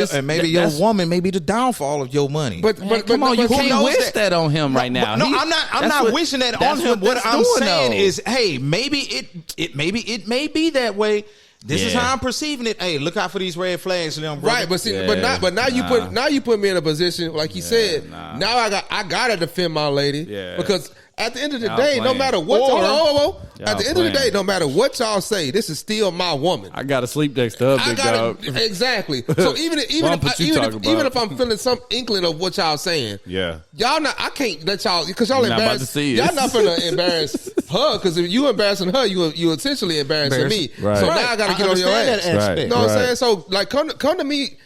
A: your woman may be the downfall of your money.
B: But come on, you can't wish that on him right now.
A: No, I'm not wishing that on him. What I'm saying is, hey, maybe it may be that way. This is how I'm perceiving it. Hey, look out for these red flags, brother.
D: Right, but see, now you put me in a position like you said. Now I gotta defend my lady because at the end of the day, no matter what, at the end of the day, no matter what y'all say, this is still my woman.
B: I got to sleep next to her, big dog.
D: Exactly. So even if I'm feeling some inkling of what y'all saying, y'all not. I can't let y'all because y'all embarrass. Y'all not finna embarrass her because if you embarrassing her, you essentially embarrassing me.
B: Right.
D: So now I got to get on your ass.
A: Right.
D: You know what I'm saying? So like, come to me.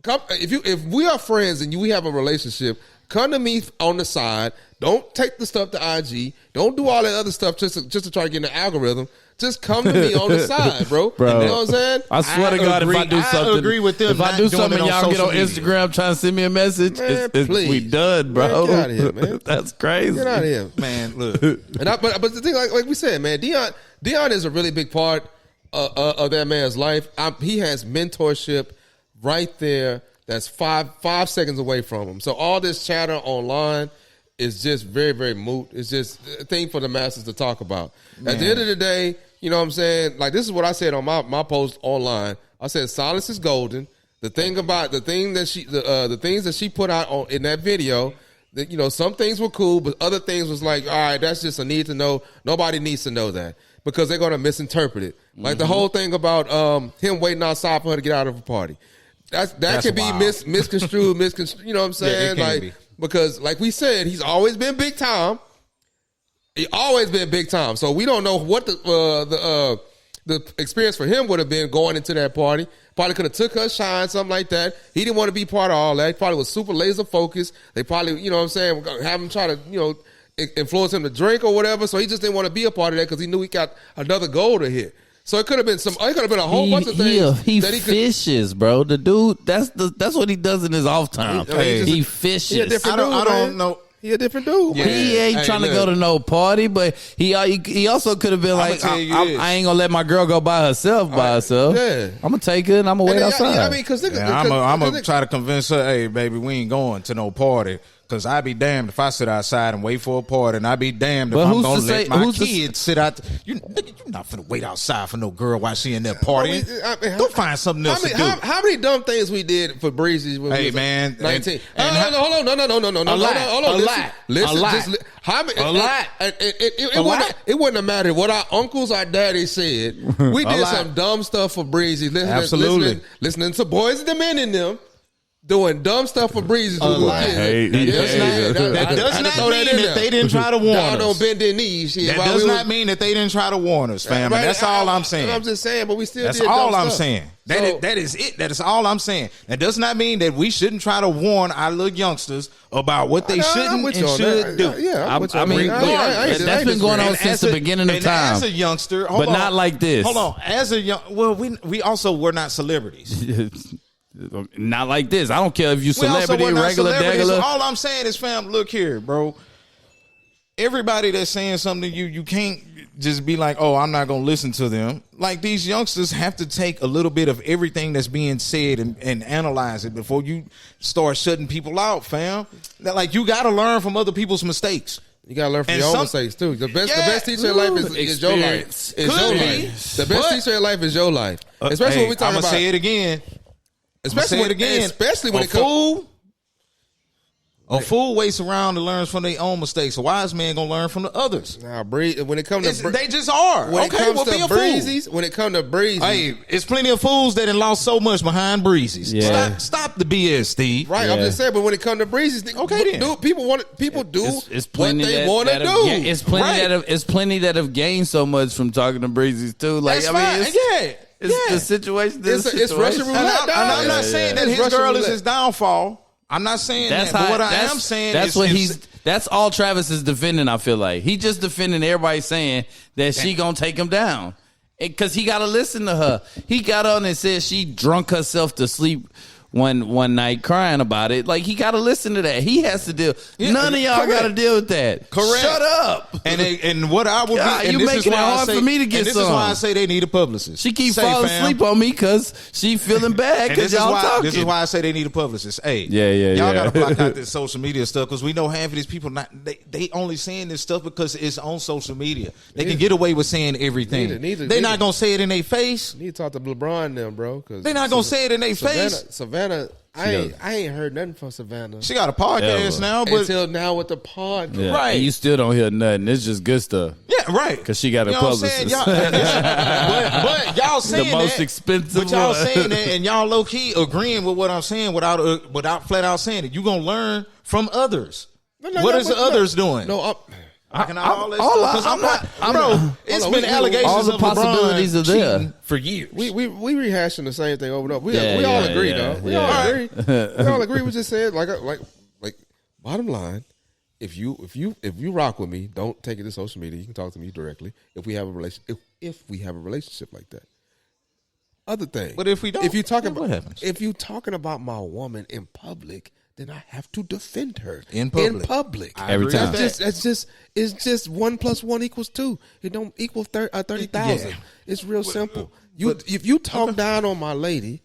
D: if we are friends and we have a relationship, come to me on the side. Don't take the stuff to IG. Don't do all that other stuff just to try to get in the algorithm. Just come to me on the side, bro. You know what I'm saying?
B: I swear to God, if I do something,
A: agree with them.
B: If I do something, y'all get on Instagram trying to send me a message.
D: Man,
B: we done, bro.
D: Man, get out of here, man.
B: That's crazy.
D: Get out of here,
A: man. Look,
D: but the thing, like we said, man, Dion is a really big part of that man's life. He has mentorship right there. That's 5 seconds away from him. So all this chatter online is just very, very moot. It's just a thing for the masses to talk about. Man. At the end of the day, you know what I'm saying? Like, this is what I said on my post online. I said silence is golden. The things that she put out in that video, that, you know, some things were cool, but other things was like, all right, that's just a need to know. Nobody needs to know that because they're going to misinterpret it. Like the whole thing about him waiting outside for her to get out of a party. That can be misconstrued, you know what I'm saying?
A: Yeah,
D: like because like we said, he's always been big time. He always been big time. So we don't know what the experience for him would have been going into that party. Probably could have took her shine, something like that. He didn't want to be part of all that. He probably was super laser focused. They probably, you know what I'm saying, have him try to, you know, influence him to drink or whatever. So he just didn't want to be a part of that because he knew he got another goal to hit. So it could have been a whole bunch of things.
B: He fishes, bro. The dude, that's what he does in his off time. He fishes.
D: I don't know. He a different dude.
B: Yeah. He ain't trying to go to no party, but he also could have been like, I ain't gonna let my girl go by herself. Yeah. I'm gonna take her and I'm gonna wait outside.
D: I mean, because
A: I'm gonna try to convince her, hey, baby, we ain't going to no party. Because I'd be damned if I sit outside and wait for a party, and I'd be damned if I'm going to let my kids sit out. You're not finna wait outside for no girl while she in there partying. Go find something else to do.
D: How many dumb things we did for Breezy when we was 19? Hold on.
A: A lot.
D: Listen. It wouldn't have mattered what our uncles, our daddies said. We did some dumb stuff for Breezy.
A: Absolutely.
D: Listening to Boys and the Men in them. Doing dumb stuff for Breezes.
A: That does not mean that they didn't try to warn us.
D: Don't bend their knees.
A: That does not mean that they didn't try to warn us, fam. And that's all I'm saying.
D: I'm just saying, but we still
A: That's
D: did
A: all
D: dumb
A: I'm
D: stuff.
A: saying. That is it. That is all I'm saying. That does not mean that we shouldn't try to warn our little youngsters about what they shouldn't and should do.
D: Yeah,
B: that's been going on since the beginning of time.
A: As a youngster,
B: but not like this.
A: Hold on. As a we also were not celebrities.
B: Not like this. I don't care if you celebrity, regular, degular.
A: All I'm saying is, fam, look here, bro. Everybody that's saying something to you can't just be like, oh, I'm not going to listen to them. Like, these youngsters have to take a little bit of everything that's being said and analyze it before you start shutting people out, fam. Like, you got to learn from other people's mistakes.
D: You gotta learn from your own mistakes too. The best teacher in life is your life. The best teacher in life is your life. Especially when we talk about.
A: I'm gonna say it again. Especially when it comes. A fool waits around and learns from their own mistakes. A wise man gonna learn from the others.
D: Nah, when it comes to
A: they just are.
D: When it comes to breezes,
A: hey, it's plenty of fools that have lost so much behind breezes.
B: Yeah.
A: Stop the BS, Steve.
D: Right,
A: yeah.
D: I'm just saying. But when it comes to breezes,
A: okay, then.
D: People do
B: it's
D: what they want to do.
B: It's plenty that have gained so much from talking to breezes too. Like
A: That's
B: fine. It's the situation.
D: It's Russian roulette.
A: I'm not saying that his girl is his downfall. I'm not saying that. But what I am saying is
B: that's all Travis is defending. I feel like he just defending everybody saying that she gonna take him down because he got to listen to her. He got on and said she drunk herself to sleep one night crying about it. Like, he got to listen to that. He has to deal. None of y'all got to deal with that.
A: Correct.
B: Shut up.
A: And what I would be,
B: you making it hard for me to get
A: this
B: some.
A: This is why I say they need a publicist.
B: She keep falling asleep on me because she feeling bad because y'all talking.
A: This is why I say they need a publicist. Hey,
B: y'all
A: got to block out this social media stuff because we know half of these people they only saying this stuff because it's on social media. They can get away with saying everything. They're not gonna say it in their face.
D: Need to talk to LeBron and them, bro.
A: They're not gonna say it in their face.
D: Savannah. I ain't heard nothing from Savannah.
A: She got a podcast now, but
D: until now with the podcast,
B: right? And you still don't hear nothing. It's just good stuff.
A: Yeah, right.
B: Because she got a publicist.
A: But y'all saying
B: the most expensive.
A: But y'all saying that, and y'all low key agreeing with what I'm saying without flat out saying it. You gonna learn from others. What is the others doing?
D: No,
A: It's been allegations
B: all the
A: of
B: possibilities
A: LeBron
B: are there
A: cheating for years.
D: We rehashing the same thing over and over. We all agree, though. We all agree. We all agree. We just said like bottom line. If you rock with me, don't take it to social media. You can talk to me directly. If we have a relationship like that. Other thing,
A: but if we don't,
D: if you talking
A: what happens?
D: If you talking about my woman in public, then I have to defend her
A: in public.
B: Every time.
D: It's just 1 + 1 = 2. It don't equal 30,000. Yeah. It's real simple. If you talk down on my lady,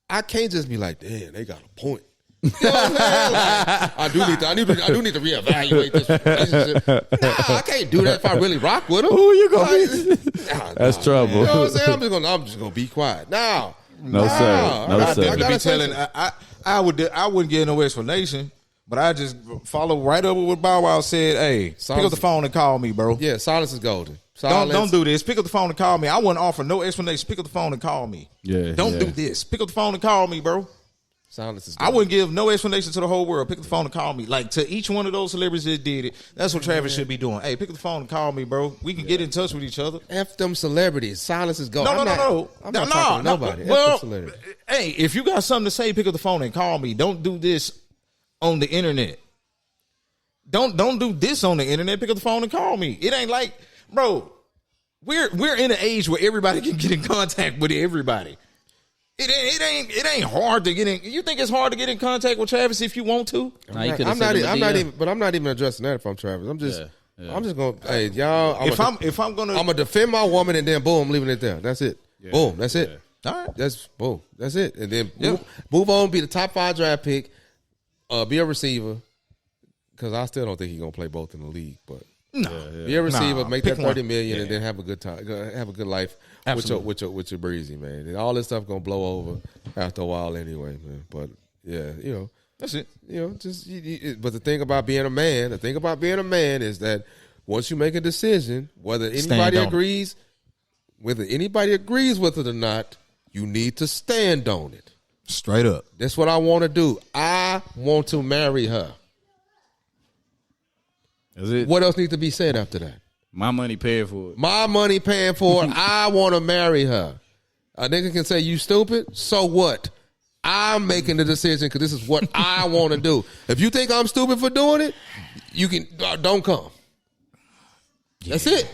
D: I can't just be like, damn, they got a point. You know what I'm saying? Like, I do need to reevaluate this relationship. Nah, I can't do that if I really rock with him.
B: Who you gonna be? That's trouble.
D: You know what I'm saying? I'm just gonna be quiet. Now,
B: no sir.
A: I wouldn't give no explanation, but I just follow right up with what Bow Wow said. Hey, pick up the phone and call me, bro.
D: Yeah, silence is golden.
A: Don't do this. Pick up the phone and call me. I wouldn't offer no explanation. Pick up the phone and call me. Don't do this. Pick up the phone and call me, bro.
D: Silence is
A: golden. I wouldn't give no explanation to the whole world. Pick up the phone and call me. Like, to each one of those celebrities that did it, that's what Travis should be doing. Hey, pick up the phone and call me, bro. We can get in touch with each other.
D: F them celebrities. Silence is golden.
A: No.
D: I'm not talking to nobody.
A: Well, hey, if you got something to say, pick up the phone and call me. Don't do this on the internet. Don't do this on the internet. Pick up the phone and call me. It ain't like, bro, we're in an age where everybody can get in contact with everybody. It ain't hard to get in. You think it's hard to get in contact with Travis if you want to?
D: I'm not even addressing that if I'm Travis. I'm just gonna, hey, y'all. I'm gonna defend my woman and then boom, leaving it there. That's it. Yeah, boom, that's it. All right, that's it. And then move on. Be the top 5 draft pick. Be a receiver. Because I still don't think he's gonna play both in the league, but be a receiver, make that $30 million, and then have a good time, have a good life with your breezy, man. And all this stuff gonna blow over after a while anyway, man. But
A: that's it.
D: But the thing about being a man, is that once you make a decision, whether anybody agrees with it or not, you need to stand on it.
A: Straight up.
D: That's what I want to do. I want to marry her. What else needs to be said after that?
B: My money paying for it.
D: My money paying for it. I want to marry her. A nigga can say, you stupid? So what? I'm making the decision because this is what I want to do. If you think I'm stupid for doing it, you can don't come. Yeah. That's it.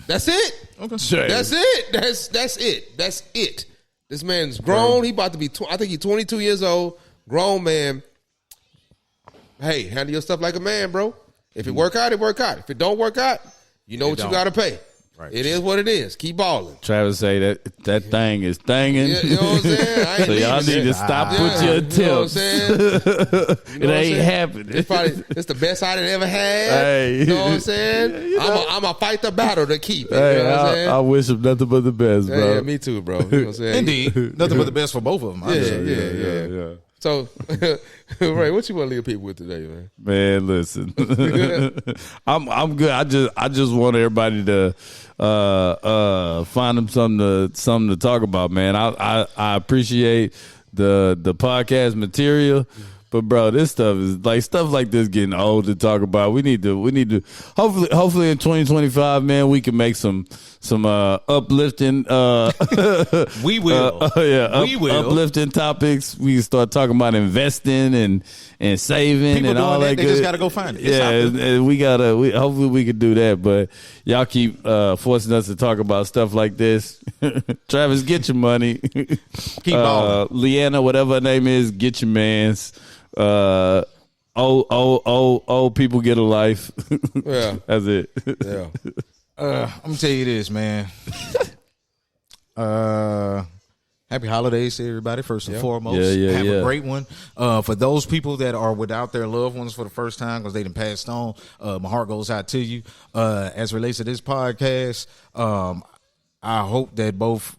D: That's it. Okay. Sure. That's it. That's it. That's it. This man's grown. He about to be, I think he's 22 years old. Grown man. Hey, handle your stuff like a man, bro. If it work out, it work out. If it don't work out, you know what you got to pay. Right. It is what it is. Keep balling.
B: Travis say that thing is thinging.
D: You know what I'm saying?
B: So y'all need to stop put your attempts. You know what I'm saying? It ain't happening.
D: It's the best I done ever had. Hey. You know what I'm saying? I'm going to fight the battle to keep it.
B: Hey,
D: you know what I'm saying?
B: I wish him nothing but the best, bro.
D: Yeah, me too, bro. You know what I'm saying?
A: Indeed. Nothing but the best for both of them.
D: Yeah. So, Ray, what you want to leave people with today, man?
B: Man, listen, I'm good. I just want everybody to find them something to talk about, man. I appreciate the podcast material, but bro, this stuff like this getting old to talk about. We need to hopefully in 2025, man, we can make some uplifting
A: we will
B: uplifting topics. We can start talking about investing and saving
A: people
B: and all that.
A: They just gotta go find it.
B: And hopefully we could do that, but y'all keep forcing us to talk about stuff like this. Travis, get your money.
A: Keep balling.
B: Leanna, whatever her name is, get your mans. Old people get a life.
D: Yeah.
B: That's it.
D: Yeah.
A: I'm gonna tell you this, man. Happy holidays to everybody, first and foremost. Have a great one. For those people that are without their loved ones for the first time because they done passed on, my heart goes out to you. As it relates to this podcast, I hope that both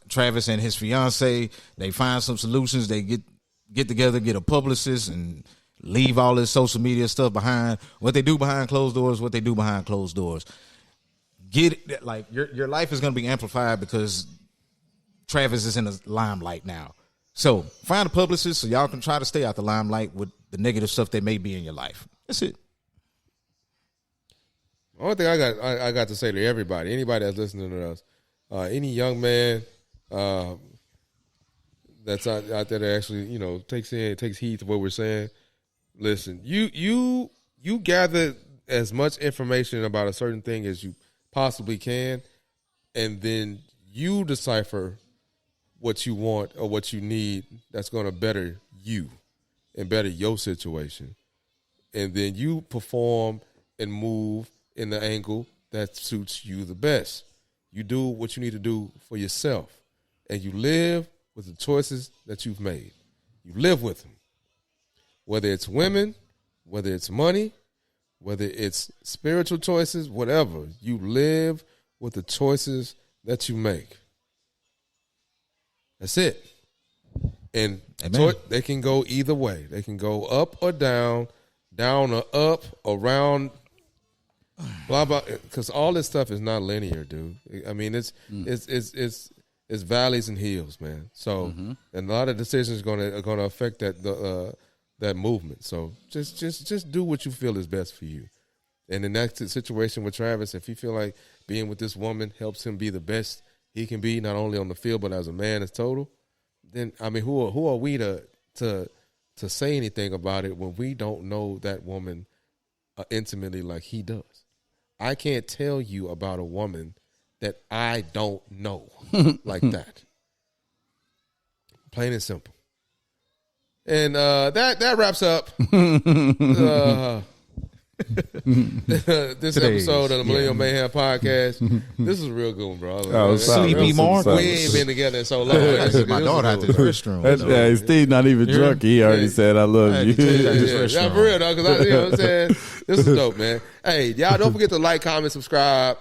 A: Travis and his fiance, they find some solutions. They get together, get a publicist, and leave all this social media stuff behind. What they do behind closed doors, what they do behind closed doors. Your life is going to be amplified because Travis is in the limelight now. So find a publicist so y'all can try to stay out the limelight with the negative stuff that may be in your life. That's it.
D: Only thing I got to say to everybody, anybody that's listening to us, any young man that's out there that actually takes heed to what we're saying. Listen, you gather as much information about a certain thing as you possibly can, and then you decipher what you want or what you need that's going to better you and better your situation. And then you perform and move in the angle that suits you the best. You do what you need to do for yourself, and you live with the choices that you've made. You live with them. Whether it's women, whether it's money, whether it's spiritual choices, whatever, you live with the choices that you make. That's it. And they can go either way. They can go up or down or up, around, blah blah. Because all this stuff is not linear, dude. I mean, it's valleys and hills, man. So, and a lot of decisions are gonna affect that movement. So, just do what you feel is best for you. And in that situation with Travis, if he feel like being with this woman helps him be the best he can be, not only on the field but as a man as total, then I mean, who are we to say anything about it when we don't know that woman intimately like he does? I can't tell you about a woman that I don't know like that. Plain and simple. And that wraps up this episode of the Millennial Mayhem Podcast. This is a real good one, bro.
A: Sleepy Mark.
D: We ain't been together so long.
A: My daughter had the restroom.
B: Steve not even drunk. He already said I love you.
D: Yeah, for real, though, because you know what I'm saying? This is dope, man. Hey, y'all don't forget to like, comment, subscribe.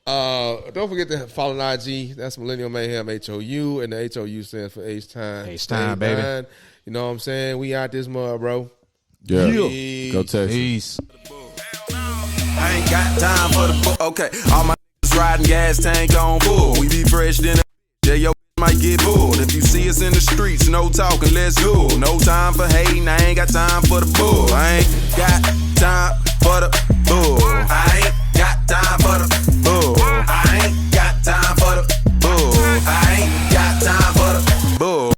D: Don't forget to follow the IG. That's Millennial Mayhem HOU, and the HOU stands for H-Time.
A: H-Time, baby.
D: You know what I'm saying? We out this mud, bro.
B: Yeah. Go Texas.
A: Peace.
C: I ain't got time for the book. Okay, all my niggas riding gas tank on full. We be fresh then yeah, yo might get bulled. If you see us in the streets, no talking, let's go. No time for hating, I ain't got time for the bull. I ain't got